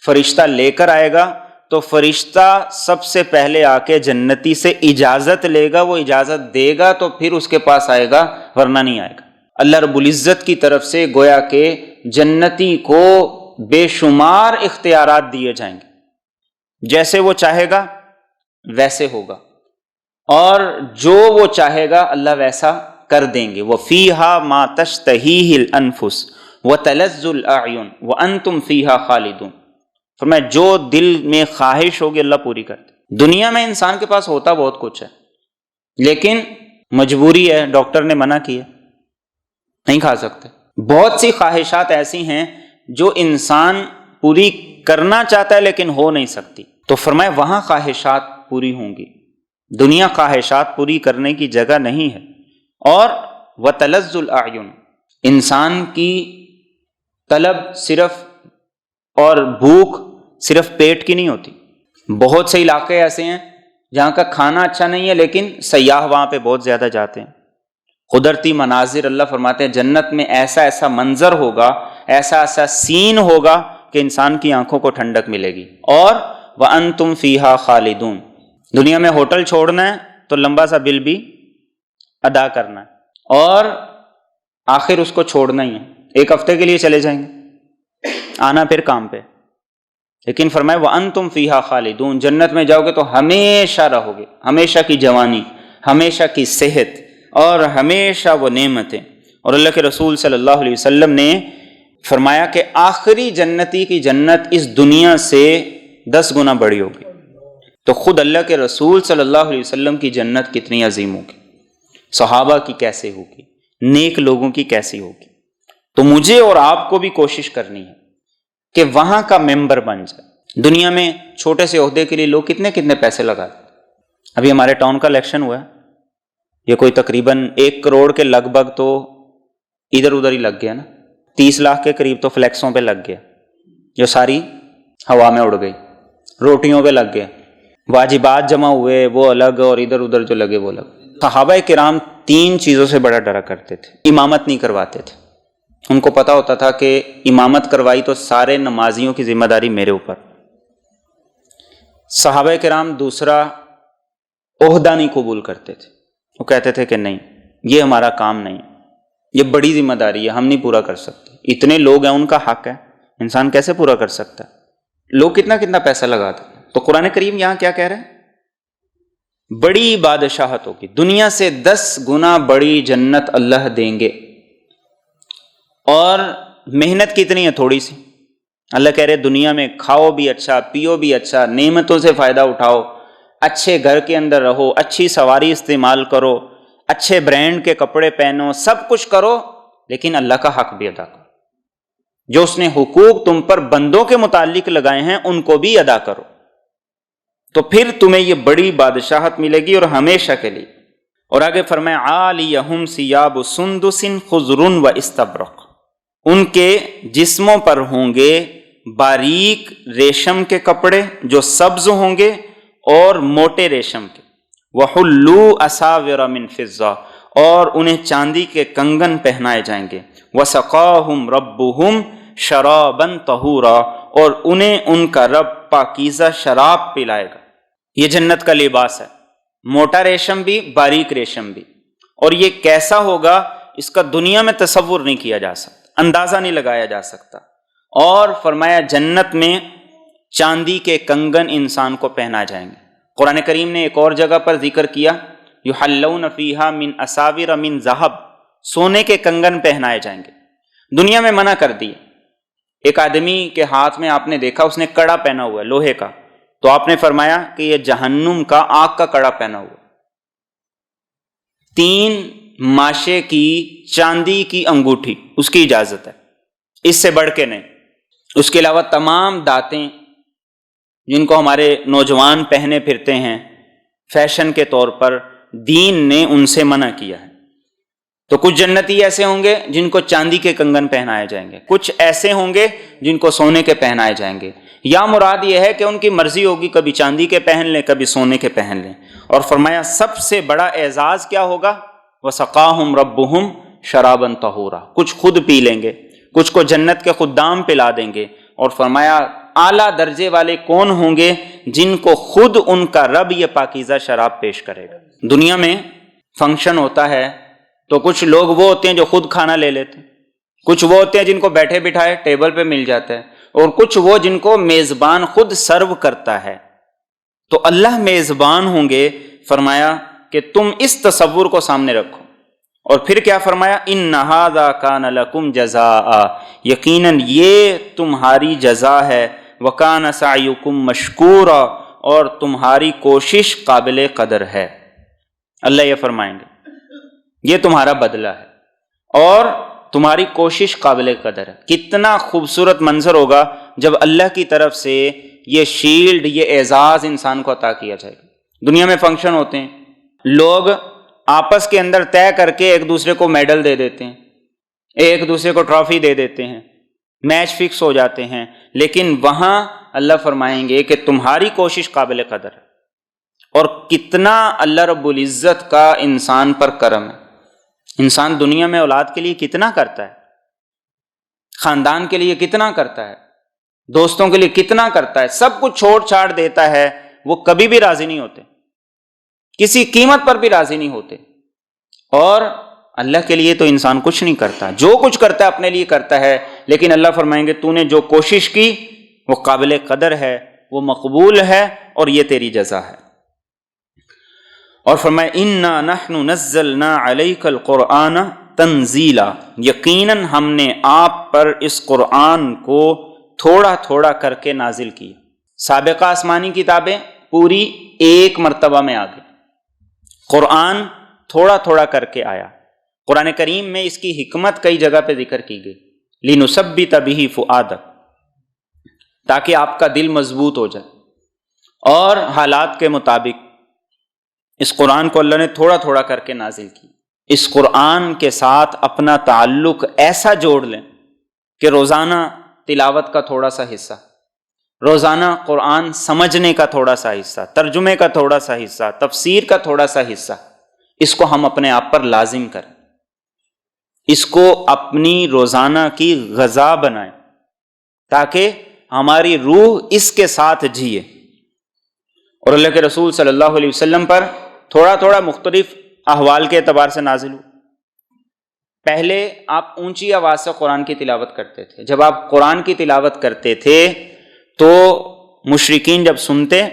فرشتہ لے کر آئے گا، تو فرشتہ سب سے پہلے آ کے جنتی سے اجازت لے گا، وہ اجازت دے گا تو پھر اس کے پاس آئے گا، ورنہ نہیں آئے گا۔ اللہ رب العزت کی طرف سے گویا کہ جنتی کو بے شمار اختیارات دیے جائیں گے، جیسے وہ چاہے گا ویسے ہوگا، اور جو وہ چاہے گا اللہ ویسا کر دیں گے۔ وَفِيهَا مَا تَشْتَهِيهِ الْأَنفُسُ وَتَلَذُّ الْأَعْيُنُ وَأَنْتُمْ فِيهَا خَالِدُونَ۔ فرمایا جو دل میں خواہش ہوگی اللہ پوری کرتے۔ دنیا میں انسان کے پاس ہوتا بہت کچھ ہے، لیکن مجبوری ہے، ڈاکٹر نے منع کیا، نہیں کھا سکتے۔ بہت سی خواہشات ایسی ہیں جو انسان پوری کرنا چاہتا ہے لیکن ہو نہیں سکتی، تو فرمایا وہاں خواہشات پوری ہوں گی۔ دنیا خواہشات پوری کرنے کی جگہ نہیں ہے۔ اور وَتَلَذُّ الْأَعْيُنُ، انسان کی طلب صرف اور بھوک صرف پیٹ کی نہیں ہوتی۔ بہت سے علاقے ایسے ہیں جہاں کا کھانا اچھا نہیں ہے لیکن سیاح وہاں پہ بہت زیادہ جاتے ہیں۔ قدرتی مناظر، اللہ فرماتے ہیں جنت میں ایسا ایسا منظر ہوگا، ایسا ایسا سین ہوگا کہ انسان کی آنکھوں کو ٹھنڈک ملے گی۔ اور وَأَنْتُمْ فِيهَا خَالِدُونَ، دنیا میں ہوٹل چھوڑنا ہے تو لمبا سا بل بھی ادا کرنا ہے، اور آخر اس کو چھوڑنا ہی ہے، ایک ہفتے کے لیے چلے جائیں گے، آنا پھر کام پہ۔ لیکن فرمائے وَأَنْتُمْ فِيهَا خَالِدُونَ، جنت میں جاؤ گے تو ہمیشہ رہو گے، ہمیشہ کی جوانی، ہمیشہ کی صحت، اور ہمیشہ وہ نعمتیں۔ اور اللہ کے رسول صلی اللہ علیہ وسلم نے فرمایا کہ آخری جنتی کی جنت اس دنیا سے 10 گنا بڑی ہوگی۔ تو خود اللہ کے رسول صلی اللہ علیہ وسلم کی جنت کتنی عظیم ہوگی، صحابہ کی کیسے ہوگی، نیک لوگوں کی کیسی ہوگی۔ تو مجھے اور آپ کو بھی کوشش کرنی ہے کہ وہاں کا ممبر بن جائے۔ دنیا میں چھوٹے سے عہدے کے لیے لوگ کتنے کتنے پیسے لگاتے۔ ابھی ہمارے ٹاؤن کا الیکشن ہوا ہے، یہ کوئی تقریباً 1 کروڑ کے لگ بھگ تو ادھر ادھر ہی لگ گیا نا، 30 لاکھ کے قریب تو فلیکسوں پہ لگ گیا، جو ساری ہوا میں اڑ گئی، روٹیوں پہ لگ گیا، واجبات جمع ہوئے وہ الگ، اور ادھر ادھر جو لگے وہ الگ۔ صحابہ کرام 3 چیزوں سے بڑا ڈرا کرتے تھے۔ امامت نہیں کرواتے تھے، ان کو پتا ہوتا تھا کہ امامت کروائی تو سارے نمازیوں کی ذمہ داری میرے اوپر۔ صحابہ کرام دوسرا عہدہ نہیں قبول کرتے تھے، وہ کہتے تھے کہ نہیں یہ ہمارا کام نہیں، یہ بڑی ذمہ داری ہے، ہم نہیں پورا کر سکتے، اتنے لوگ ہیں، ان کا حق ہے، انسان کیسے پورا کر سکتا ہے؟ لوگ کتنا کتنا پیسہ لگاتے ہیں۔ تو قرآن کریم یہاں کیا کہہ رہے ہیں؟ بڑی بادشاہت ہوگی، دنیا سے 10 گنا بڑی جنت اللہ دیں گے، اور محنت کتنی ہے؟ تھوڑی سی۔ اللہ کہہ رہے دنیا میں کھاؤ بھی اچھا، پیو بھی اچھا، نعمتوں سے فائدہ اٹھاؤ، اچھے گھر کے اندر رہو، اچھی سواری استعمال کرو، اچھے برانڈ کے کپڑے پہنو، سب کچھ کرو، لیکن اللہ کا حق بھی ادا کرو، جو اس نے حقوق تم پر بندوں کے متعلق لگائے ہیں ان کو بھی ادا کرو، تو پھر تمہیں یہ بڑی بادشاہت ملے گی، اور ہمیشہ کے لیے۔ اور آگے فرمایا عالیہم ثیاب سندس خضر و استبرق، ان کے جسموں پر ہوں گے باریک ریشم کے کپڑے جو سبز ہوں گے اور موٹے ریشم کے، وحلوا اساور من فضہ، اور انہیں چاندی کے کنگن پہنائے جائیں گے، وسقاہم ربہم شرابا طہورا، اور انہیں ان کا رب پاکیزہ شراب پلائے گا۔ یہ جنت کا لباس ہے، موٹا ریشم بھی باریک ریشم بھی، اور یہ کیسا ہوگا اس کا دنیا میں تصور نہیں کیا جا سکتا، اندازہ نہیں لگایا جا سکتا۔ اور فرمایا جنت میں چاندی کے کنگن انسان کو پہنا جائیں گے۔ قرآن کریم نے ایک اور جگہ پر ذکر کیا یحلون فیہا من اساور من ذہب، سونے کے کنگن پہنائے جائیں گے۔ دنیا میں منع کر دی، ایک آدمی کے ہاتھ میں آپ نے دیکھا اس نے کڑا پہنا ہوا ہے لوہے کا، تو آپ نے فرمایا کہ یہ جہنم کا آگ کا کڑا پہنا ہوا۔ 3 ماشے کی چاندی کی انگوٹھی، اس کی اجازت ہے، اس سے بڑھ کے نہیں۔ اس کے علاوہ تمام دانتیں جن کو ہمارے نوجوان پہنے پھرتے ہیں فیشن کے طور پر، دین نے ان سے منع کیا ہے۔ تو کچھ جنتی ایسے ہوں گے جن کو چاندی کے کنگن پہنائے جائیں گے، کچھ ایسے ہوں گے جن کو سونے کے پہنائے جائیں گے۔ یا مراد یہ ہے کہ ان کی مرضی ہوگی، کبھی چاندی کے پہن لیں، کبھی سونے کے پہن لیں۔ اور فرمایا سب سے بڑا اعزاز کیا ہوگا؟ وَسَقَاهُمْ رَبُّهُمْ شَرَابًا طَهُورًا، کچھ خود پی لیں گے، کچھ کو جنت کے خدام پلا دیں گے۔ اور فرمایا اعلیٰ درجے والے کون ہوں گے؟ جن کو خود ان کا رب یہ پاکیزہ شراب پیش کرے گا۔ دنیا میں فنکشن ہوتا ہے تو کچھ لوگ وہ ہوتے ہیں جو خود کھانا لے لیتے ہیں، کچھ وہ ہوتے ہیں جن کو بیٹھے بٹھائے ٹیبل پہ مل جاتا ہے، اور کچھ وہ جن کو میزبان خود سرو کرتا ہے۔ تو اللہ میزبان ہوں گے، فرمایا کہ تم اس تصور کو سامنے رکھو۔ اور پھر کیا فرمایا؟ اِنَّ هَذَا كَانَ لَكُمْ جَزَاءً، یقیناً یہ تمہاری جزا ہے، وَكَانَ سَعْيُكُمْ مَشْكُورًا، اور تمہاری کوشش قابل قدر ہے۔ اللہ یہ فرمائیں گے یہ تمہارا بدلہ ہے اور تمہاری کوشش قابل قدر ہے۔ کتنا خوبصورت منظر ہوگا جب اللہ کی طرف سے یہ شیلڈ، یہ اعزاز انسان کو عطا کیا جائے گا۔ دنیا میں فنکشن ہوتے ہیں، لوگ آپس کے اندر طے کر کے ایک دوسرے کو میڈل دے دیتے ہیں، ایک دوسرے کو ٹرافی دے دیتے ہیں، میچ فکس ہو جاتے ہیں، لیکن وہاں اللہ فرمائیں گے کہ تمہاری کوشش قابل قدر ہے۔ اور کتنا اللہ رب العزت کا انسان پر کرم ہے۔ انسان دنیا میں اولاد کے لیے کتنا کرتا ہے، خاندان کے لیے کتنا کرتا ہے، دوستوں کے لیے کتنا کرتا ہے، سب کچھ چھوڑ چھاڑ دیتا ہے، وہ کبھی بھی راضی نہیں ہوتے، کسی قیمت پر بھی راضی نہیں ہوتے۔ اور اللہ کے لیے تو انسان کچھ نہیں کرتا، جو کچھ کرتا ہے اپنے لیے کرتا ہے، لیکن اللہ فرمائیں گے تو نے جو کوشش کی وہ قابل قدر ہے، وہ مقبول ہے، اور یہ تیری جزا ہے۔ اور فرمائے اِنَّا نَحْنُ نَزَّلْنَا عَلَيْكَ الْقُرْآنَ تَنزِيلًا، یقیناً ہم نے آپ پر اس قرآن کو تھوڑا تھوڑا کر کے نازل کیا۔ سابقہ آسمانی کتابیں پوری ایک مرتبہ میں آ گئی، قرآن تھوڑا تھوڑا کر کے آیا۔ قرآن کریم میں اس کی حکمت کئی جگہ پہ ذکر کی گئی، لِنُثَبِّتَ بِهِ فُؤَادَكَ، تاکہ آپ کا دل مضبوط ہو جائے۔ اور حالات کے مطابق اس قرآن کو اللہ نے تھوڑا تھوڑا کر کے نازل کی۔ اس قرآن کے ساتھ اپنا تعلق ایسا جوڑ لیں کہ روزانہ تلاوت کا تھوڑا سا حصہ، روزانہ قرآن سمجھنے کا تھوڑا سا حصہ، ترجمے کا تھوڑا سا حصہ، تفسیر کا تھوڑا سا حصہ، اس کو ہم اپنے آپ پر لازم کریں، اس کو اپنی روزانہ کی غذا بنائیں، تاکہ ہماری روح اس کے ساتھ جیے۔ اور اللہ کے رسول صلی اللہ علیہ وسلم پر تھوڑا تھوڑا مختلف احوال کے اعتبار سے نازل ہو۔ پہلے آپ اونچی آواز سے قرآن کی تلاوت کرتے تھے، جب آپ قرآن کی تلاوت کرتے تھے تو مشرکین جب سنتے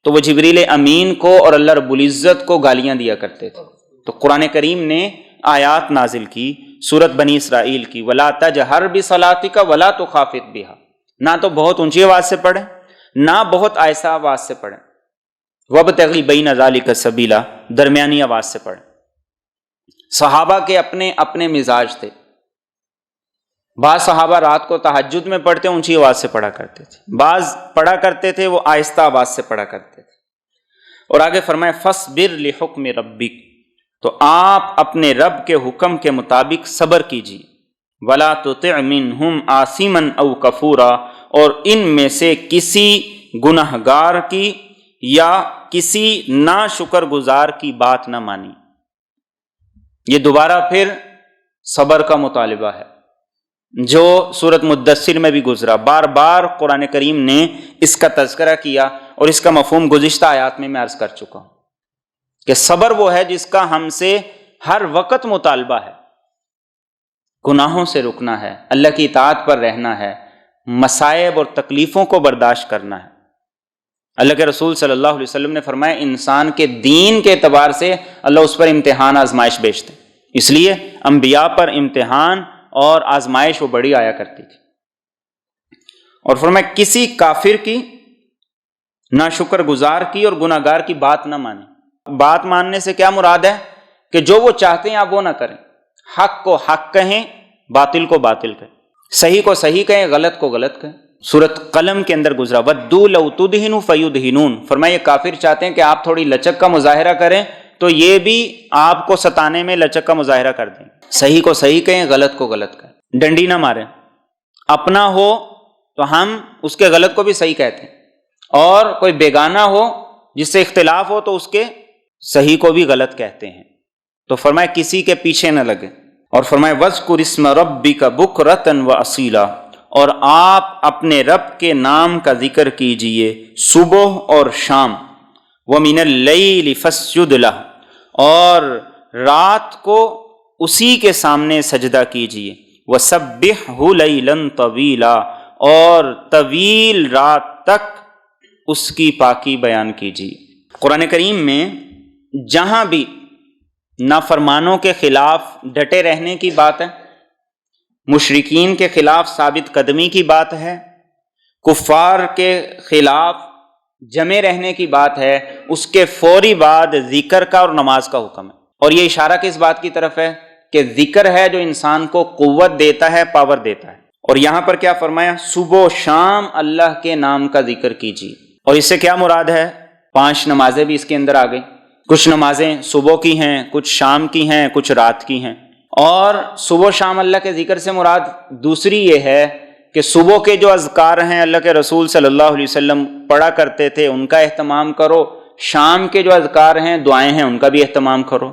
تو وہ جبریل امین کو اور اللہ رب العزت کو گالیاں دیا کرتے تھے۔ تو قرآن کریم نے آیات نازل کی، سورت بنی اسرائیل کی، وَلَا تَجْهَرْ بِصَلَاتِكَ وَلَا تُخَافِتْ بِهَا، نہ تو بہت اونچی آواز سے پڑھیں نہ بہت آہستہ آواز سے پڑھیں، وَابْتَغِ بَيْنَ ذَلِكَ سَبِيلًا، درمیانی آواز سے پڑھیں۔ صحابہ کے اپنے اپنے مزاج تھے، بعض صحابہ رات کو تہجد میں پڑھتے اونچی آواز سے پڑھا کرتے تھے، بعض پڑھا کرتے تھے وہ آہستہ آواز سے پڑھا کرتے تھے۔ اور آگے فرمائے فَاصْبِرْ لِحُكْمِ رَبِّكَ، تو آپ اپنے رب کے حکم کے مطابق صبر کیجیے، وَلَا تُطِعْ مِنْهُمْ آثِمًا أَوْ كَفُورًا، اور ان میں سے کسی گنہگار کی یا کسی ناشکر گزار کی بات نہ مانی۔ یہ دوبارہ پھر صبر کا مطالبہ ہے جو سورت مدثر میں بھی گزرا، بار بار قرآن کریم نے اس کا تذکرہ کیا، اور اس کا مفہوم گزشتہ آیات میں عرض کر چکا ہوں کہ صبر وہ ہے جس کا ہم سے ہر وقت مطالبہ ہے، گناہوں سے رکنا ہے، اللہ کی اطاعت پر رہنا ہے، مصائب اور تکلیفوں کو برداشت کرنا ہے۔ اللہ کے رسول صلی اللہ علیہ وسلم نے فرمایا انسان کے دین کے اعتبار سے اللہ اس پر امتحان آزمائش بھیجتے، اس لیے انبیاء پر امتحان اور آزمائش وہ بڑی آیا کرتی تھی۔ اور فرمایا کسی کافر کی، ناشکر گزار کی اور گناہگار کی بات نہ مانے۔ بات ماننے سے کیا مراد ہے کہ جو وہ چاہتے ہیں آپ وہ نہ کریں، حق کو حق کہیں، باطل کو باطل کہیں، صحیح کو صحیح کہیں، غلط کو غلط کہیں۔ سورۃ قلم کے اندر گزرا وَدُّوا لَوْ تُدْهِنُ فَيُدْهِنُونَ، فرمایا یہ کافر چاہتے ہیں کہ آپ تھوڑی لچک کا مظاہرہ کریں تو یہ بھی آپ کو ستانے میں لچک کا مظاہرہ کر دیں، صحیح کو صحیح کہیں، غلط کو غلط کہیں، ڈنڈی نہ ماریں، اپنا ہو تو ہم اس کے غلط کو بھی صحیح کہتے ہیں، اور کوئی بیگانہ ہو جس سے اختلاف ہو تو اس کے صحیح کو بھی غلط کہتے ہیں۔ تو فرمایا کسی کے پیچھے نہ لگے، اور فرمایا وَاذْكُرِ اسْمَ رَبِّكَ بُكْرَةً وَأَصِيلًا، اور آپ اپنے رب کے نام کا ذکر کیجئے صبح اور شام، وَمِنَ اللَّيْلِ فَاسْجُدْ لَهُ، اور رات کو اسی کے سامنے سجدہ کیجئے، وَسَبِّحْهُ لَيْلًا طَوِيلًا، اور طویل رات تک اس کی پاکی بیان کیجئے۔ قرآن کریم میں جہاں بھی نافرمانوں کے خلاف ڈٹے رہنے کی بات ہے، مشرکین کے خلاف ثابت قدمی کی بات ہے، کفار کے خلاف جمے رہنے کی بات ہے، اس کے فوری بعد ذکر کا اور نماز کا حکم ہے۔ اور یہ اشارہ کس بات کی طرف ہے کہ ذکر ہے جو انسان کو قوت دیتا ہے، پاور دیتا ہے۔ اور یہاں پر کیا فرمایا؟ صبح و شام اللہ کے نام کا ذکر کیجیے۔ اور اس سے کیا مراد ہے؟ 5 نمازیں بھی اس کے اندر آ گئی، کچھ نمازیں صبح کی ہیں، کچھ شام کی ہیں، کچھ رات کی ہیں۔ اور صبح و شام اللہ کے ذکر سے مراد دوسری یہ ہے کہ صبح کے جو اذکار ہیں اللہ کے رسول صلی اللہ علیہ وسلم پڑھا کرتے تھے ان کا اہتمام کرو، شام کے جو اذکار ہیں، دعائیں ہیں، ان کا بھی اہتمام کرو۔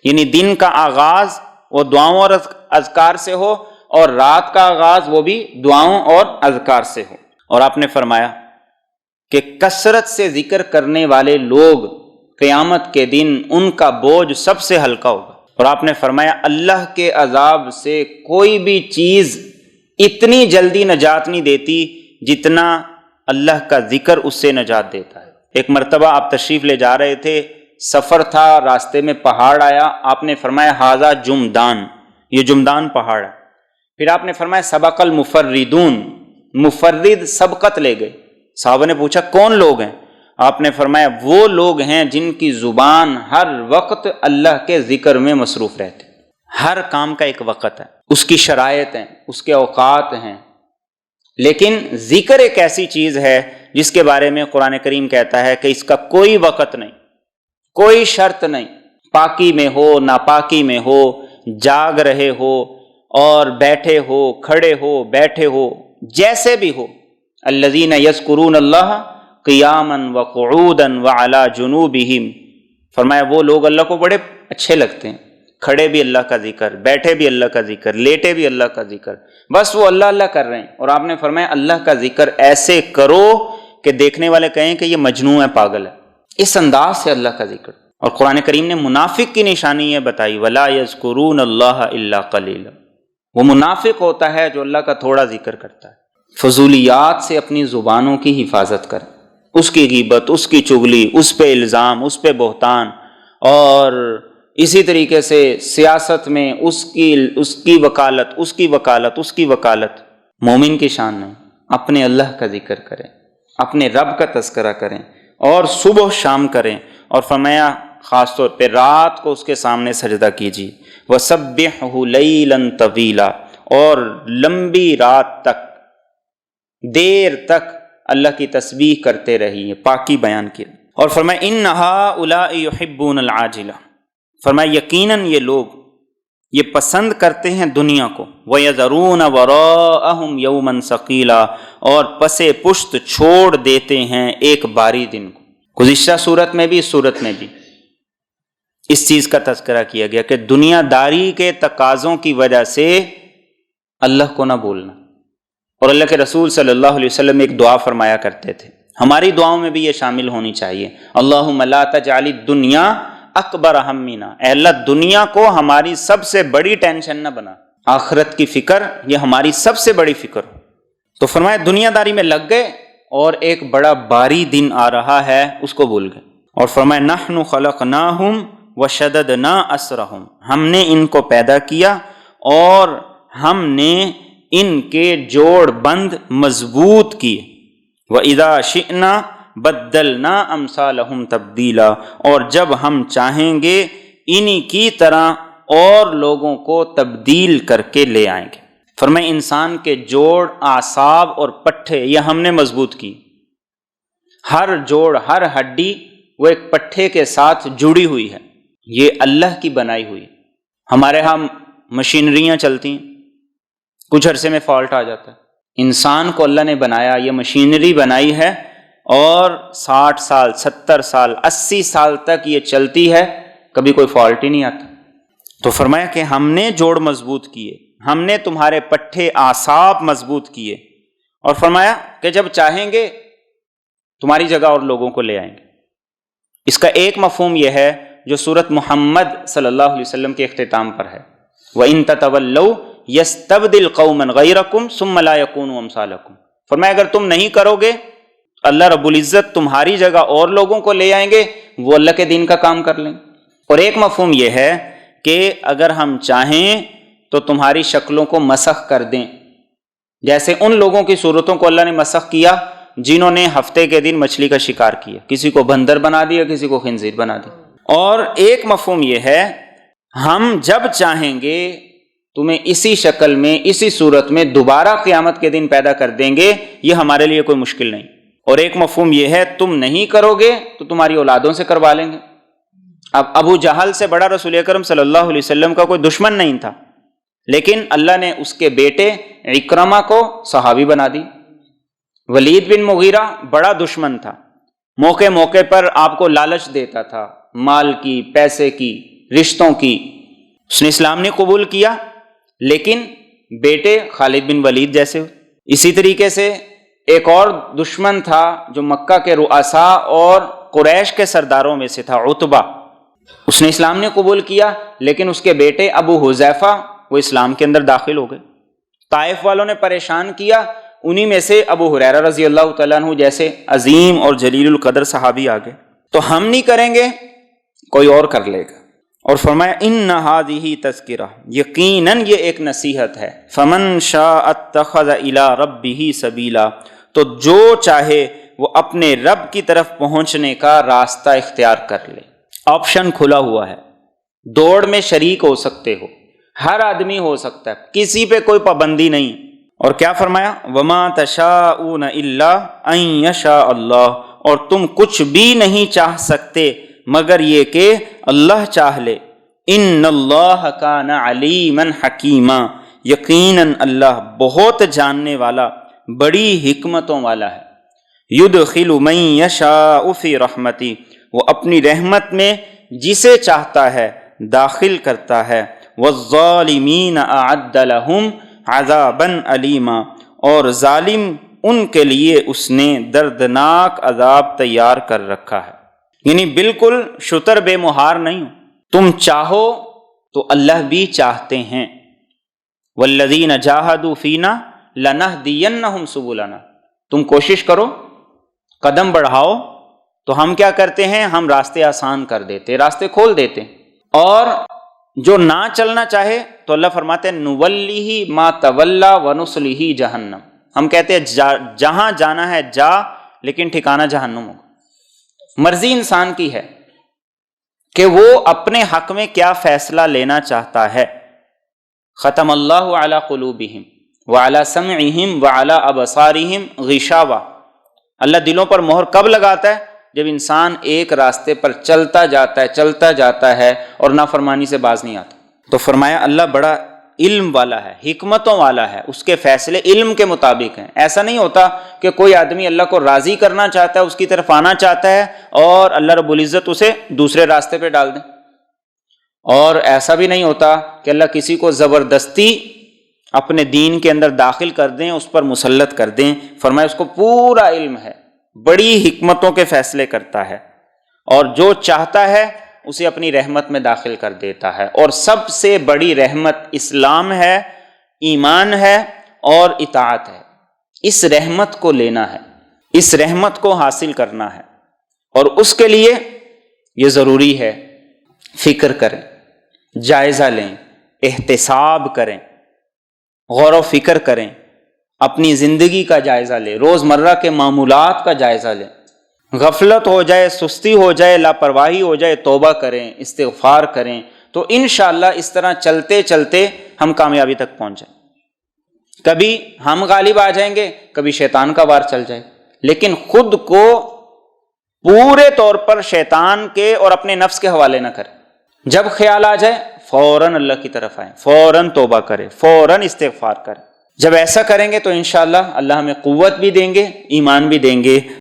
یعنی دن کا آغاز وہ دعاؤں اور اذکار سے ہو، اور رات کا آغاز وہ بھی دعاؤں اور اذکار سے ہو۔ اور آپ نے فرمایا کہ کثرت سے ذکر کرنے والے لوگ قیامت کے دن ان کا بوجھ سب سے ہلکا ہوگا۔ اور آپ نے فرمایا اللہ کے عذاب سے کوئی بھی چیز اتنی جلدی نجات نہیں دیتی جتنا اللہ کا ذکر اس سے نجات دیتا ہے۔ ایک مرتبہ آپ تشریف لے جا رہے تھے، سفر تھا، راستے میں پہاڑ آیا، آپ نے فرمایا ھذا جمدان، یہ جمدان پہاڑ ہے۔ پھر آپ نے فرمایا سبق المفردون، مفرد سبقت لے گئے۔ صحابہ نے پوچھا کون لوگ ہیں؟ آپ نے فرمایا وہ لوگ ہیں جن کی زبان ہر وقت اللہ کے ذکر میں مصروف رہتے۔ ہر کام کا ایک وقت ہے، اس کی شرائط ہیں، اس کے اوقات ہیں، لیکن ذکر ایک ایسی چیز ہے جس کے بارے میں قرآن کریم کہتا ہے کہ اس کا کوئی وقت نہیں، کوئی شرط نہیں، پاکی میں ہو ناپاکی میں ہو، جاگ رہے ہو اور بیٹھے ہو، کھڑے ہو بیٹھے ہو، جیسے بھی ہو۔ الذین یذکرون اللہ قیاما وقعودا وعلی جنوبہم، فرمایا وہ لوگ اللہ کو بڑے اچھے لگتے ہیں، کھڑے بھی اللہ کا ذکر، بیٹھے بھی اللہ کا ذکر، لیٹے بھی اللہ کا ذکر، بس وہ اللہ اللہ کر رہے ہیں۔ اور آپ نے فرمایا اللہ کا ذکر ایسے کرو کہ دیکھنے والے کہیں کہ یہ مجنون ہے، پاگل ہے، اس انداز سے اللہ کا ذکر۔ اور قرآن کریم نے منافق کی نشانی یہ بتائی وَلَا يَذْكُرُونَ اللَّهَ إِلَّا قَلِيلًا، وہ منافق ہوتا ہے جو اللہ کا تھوڑا ذکر کرتا ہے۔ فضولیات سے اپنی زبانوں کی حفاظت کریں، اس کی غیبت، اس کی چغلی، اس پہ الزام، اس پہ بہتان، اور اسی طریقے سے سیاست میں اس کی وکالت مومن کی شان نہیں۔ اپنے اللہ کا ذکر کریں، اپنے رب کا تذکرہ کریں، اور صبح و شام کریں۔ اور فرمایا خاص طور پہ رات کو اس کے سامنے سجدہ کیجیے، وَسَبِّحْهُ لَيْلًا طَوِيلًا، اور لمبی رات تک، دیر تک اللہ کی تسبیح کرتے رہیے، پاکی بیان کی۔ اور فرمایا إِنَّ هَٰؤُلَاءِ يُحِبُّونَ الْعَاجِلَةَ، فرمایا یقیناً یہ لوگ یہ پسند کرتے ہیں دنیا کو، وَيَذَرُونَ وَرَاءَهُمْ يَوْمًا ثَقِيلًا، اور پس پشت چھوڑ دیتے ہیں ایک باری دن کو۔ گزشتہ صورت میں بھی، اس صورت میں بھی اس چیز کا تذکرہ کیا گیا کہ دنیا داری کے تقاضوں کی وجہ سے اللہ کو نہ بھولنا۔ اور اللہ کے رسول صلی اللہ علیہ وسلم ایک دعا فرمایا کرتے تھے، ہماری دعاؤں میں بھی یہ شامل ہونی چاہیے، اللہم لا تجعل الدنیا اکبر ہمنا، اے اللہ دنیا کو ہماری سب سے بڑی ٹینشن نہ بنا، آخرت کی فکر یہ ہماری سب سے بڑی فکر ہو۔ تو فرمایا دنیا داری میں لگ گئے اور ایک بڑا باری دن آ رہا ہے اس کو بھول گئے۔ اور فرمایا نحن خلقناہم وشددنا اسرہم، ہم نے ان کو پیدا کیا اور ہم نے ان کے جوڑ بند مضبوط کیے، وَإِذَا شِئْنَا بَدَّلْنَا أَمْثَالَهُمْ تَبْدِيلًا، اور جب ہم چاہیں گے انہی کی طرح اور لوگوں کو تبدیل کر کے لے آئیں گے۔ فرمائے انسان کے جوڑ، اعصاب اور پٹھے یہ ہم نے مضبوط کی۔ ہر جوڑ، ہر ہڈی وہ ایک پٹھے کے ساتھ جڑی ہوئی ہے، یہ اللہ کی بنائی ہوئی۔ ہمارے ہاں مشینریاں چلتی ہیں، کچھ عرصے میں فالٹ آ جاتا ہے۔ انسان کو اللہ نے بنایا، یہ مشینری بنائی ہے، اور 60 سال 70 سال 80 سال تک یہ چلتی ہے، کبھی کوئی فالٹ ہی نہیں آتا۔ تو فرمایا کہ ہم نے جوڑ مضبوط کیے، ہم نے تمہارے پٹھے اعصاب مضبوط کیے، اور فرمایا کہ جب چاہیں گے تمہاری جگہ اور لوگوں کو لے آئیں گے۔ اس کا ایک مفہوم یہ ہے جو سورۃ محمد صلی اللہ علیہ وسلم کے اختتام پر ہے، وَإِن تَتَوَلَّوْا يَسْتَبْدِلْ قَوْمًا غَيْرَكُمْ ثُمَّ لَا يَكُونُوا أَمْثَالَكُمْ۔ فرمایا اگر تم نہیں کرو گے اللہ رب العزت تمہاری جگہ اور لوگوں کو لے آئیں گے، وہ اللہ کے دین کا کام کر لیں۔ اور ایک مفہوم یہ ہے کہ اگر ہم چاہیں تو تمہاری شکلوں کو مسخ کر دیں، جیسے ان لوگوں کی صورتوں کو اللہ نے مسخ کیا جنہوں نے ہفتے کے دن مچھلی کا شکار کیا، کسی کو بندر بنا دیا، کسی کو خنزیر بنا دیا۔ اور ایک مفہوم یہ ہے ہم جب چاہیں گے تمہیں اسی شکل میں، اسی صورت میں دوبارہ قیامت کے دن پیدا کر دیں گے، یہ ہمارے لیے کوئی مشکل نہیں۔ اور ایک مفہوم یہ ہے تم نہیں کرو گے تو تمہاری اولادوں سے کروا لیں گے۔ اب ابو جہل سے بڑا رسول اکرم صلی اللہ علیہ وسلم کا کوئی دشمن نہیں تھا، لیکن اللہ نے اس کے بیٹے عکرمہ کو صحابی بنا دی۔ ولید بن مغیرہ بڑا دشمن تھا، موقع موقع پر آپ کو لالچ دیتا تھا، مال کی، پیسے کی، رشتوں کی۔ اس نے اسلام نے قبول کیا، لیکن بیٹے خالد بن ولید جیسے۔ اسی طریقے سے ایک اور دشمن تھا جو مکہ کے رؤساء اور قریش کے سرداروں میں سے تھا، عتبہ۔ اس نے اسلام نے قبول کیا، لیکن اس کے بیٹے ابو حذیفہ وہ اسلام کے اندر داخل ہو گئے۔ طائف والوں نے پریشان کیا، انہی میں سے ابو ہریرہ رضی اللہ تعالیٰ عنہ جیسے عظیم اور جلیل القدر صحابی آ گئے۔ تو ہم نہیں کریں گے، کوئی اور کر لے گا۔ اور فرمایا ان ھذہ تذکرہ، یقیناً یہ ایک نصیحت ہے، فمن شاء اتخذ الی ربہ سبیلا، تو جو چاہے وہ اپنے رب کی طرف پہنچنے کا راستہ اختیار کر لے۔ آپشن کھلا ہوا ہے، دوڑ میں شریک ہو سکتے ہو، ہر آدمی ہو سکتا ہے، کسی پہ کوئی پابندی نہیں۔ اور کیا فرمایا وما تشاءون الا ان یشاء اللہ، اور تم کچھ بھی نہیں چاہ سکتے مگر یہ کہ اللہ چاہ لے۔ ان اللہ کان علیما حکیما، یقیناً اللہ بہت جاننے والا، بڑی حکمتوں والا ہے۔ یدخل من یشاء فی رحمتی، وہ اپنی رحمت میں جسے چاہتا ہے داخل کرتا ہے۔ والظالمین اعد لہم عذابا علیما، اور ظالم ان کے لیے اس نے دردناک عذاب تیار کر رکھا ہے۔ یعنی بالکل شتر بے مہار نہیں ہو، تم چاہو تو اللہ بھی چاہتے ہیں۔ والذین جاہدوا فینا لنہدینہم سبلنا، تم کوشش کرو، قدم بڑھاؤ، تو ہم کیا کرتے ہیں، ہم راستے آسان کر دیتے، راستے کھول دیتے۔ اور جو نہ چلنا چاہے تو اللہ فرماتے ہیں نولیہ ما تولی ونصلہ جہنم، ہم کہتے ہیں جہاں جانا ہے جا، لیکن ٹھکانہ جہنم ہوگا۔ مرضی انسان کی ہے کہ وہ اپنے حق میں کیا فیصلہ لینا چاہتا ہے۔ ختم اللہ علی قلوبہم وعلی سمعہم وعلی ابصارہم غشاوہ، اللہ دلوں پر مہر کب لگاتا ہے؟ جب انسان ایک راستے پر چلتا جاتا ہے اور نافرمانی سے باز نہیں آتا۔ تو فرمایا اللہ بڑا علم والا ہے، حکمتوں والا ہے، اس کے فیصلے علم کے مطابق ہیں۔ ایسا نہیں ہوتا کہ کوئی آدمی اللہ کو راضی کرنا چاہتا ہے، اس کی طرف آنا چاہتا ہے، اور اللہ رب العزت اسے دوسرے راستے پہ ڈال دیں۔ اور ایسا بھی نہیں ہوتا کہ اللہ کسی کو زبردستی اپنے دین کے اندر داخل کر دیں، اس پر مسلط کر دیں۔ فرمایا اس کو پورا علم ہے، بڑی حکمتوں کے فیصلے کرتا ہے، اور جو چاہتا ہے اسے اپنی رحمت میں داخل کر دیتا ہے۔ اور سب سے بڑی رحمت اسلام ہے، ایمان ہے اور اطاعت ہے۔ اس رحمت کو لینا ہے، اس رحمت کو حاصل کرنا ہے، اور اس کے لیے یہ ضروری ہے فکر کریں، جائزہ لیں، احتساب کریں، غور و فکر کریں، اپنی زندگی کا جائزہ لیں، روزمرہ کے معمولات کا جائزہ لیں۔ غفلت ہو جائے، سستی ہو جائے، لاپرواہی ہو جائے، توبہ کریں، استغفار کریں، تو انشاءاللہ اس طرح چلتے چلتے ہم کامیابی تک پہنچ جائیں۔ کبھی ہم غالب آ جائیں گے، کبھی شیطان کا وار چل جائے، لیکن خود کو پورے طور پر شیطان کے اور اپنے نفس کے حوالے نہ کریں۔ جب خیال آ جائے فوراً اللہ کی طرف آئیں، فوراً توبہ کریں، فوراً استغفار کریں۔ جب ایسا کریں گے تو انشاءاللہ اللہ ہمیں قوت بھی دیں گے، ایمان بھی دیں گے۔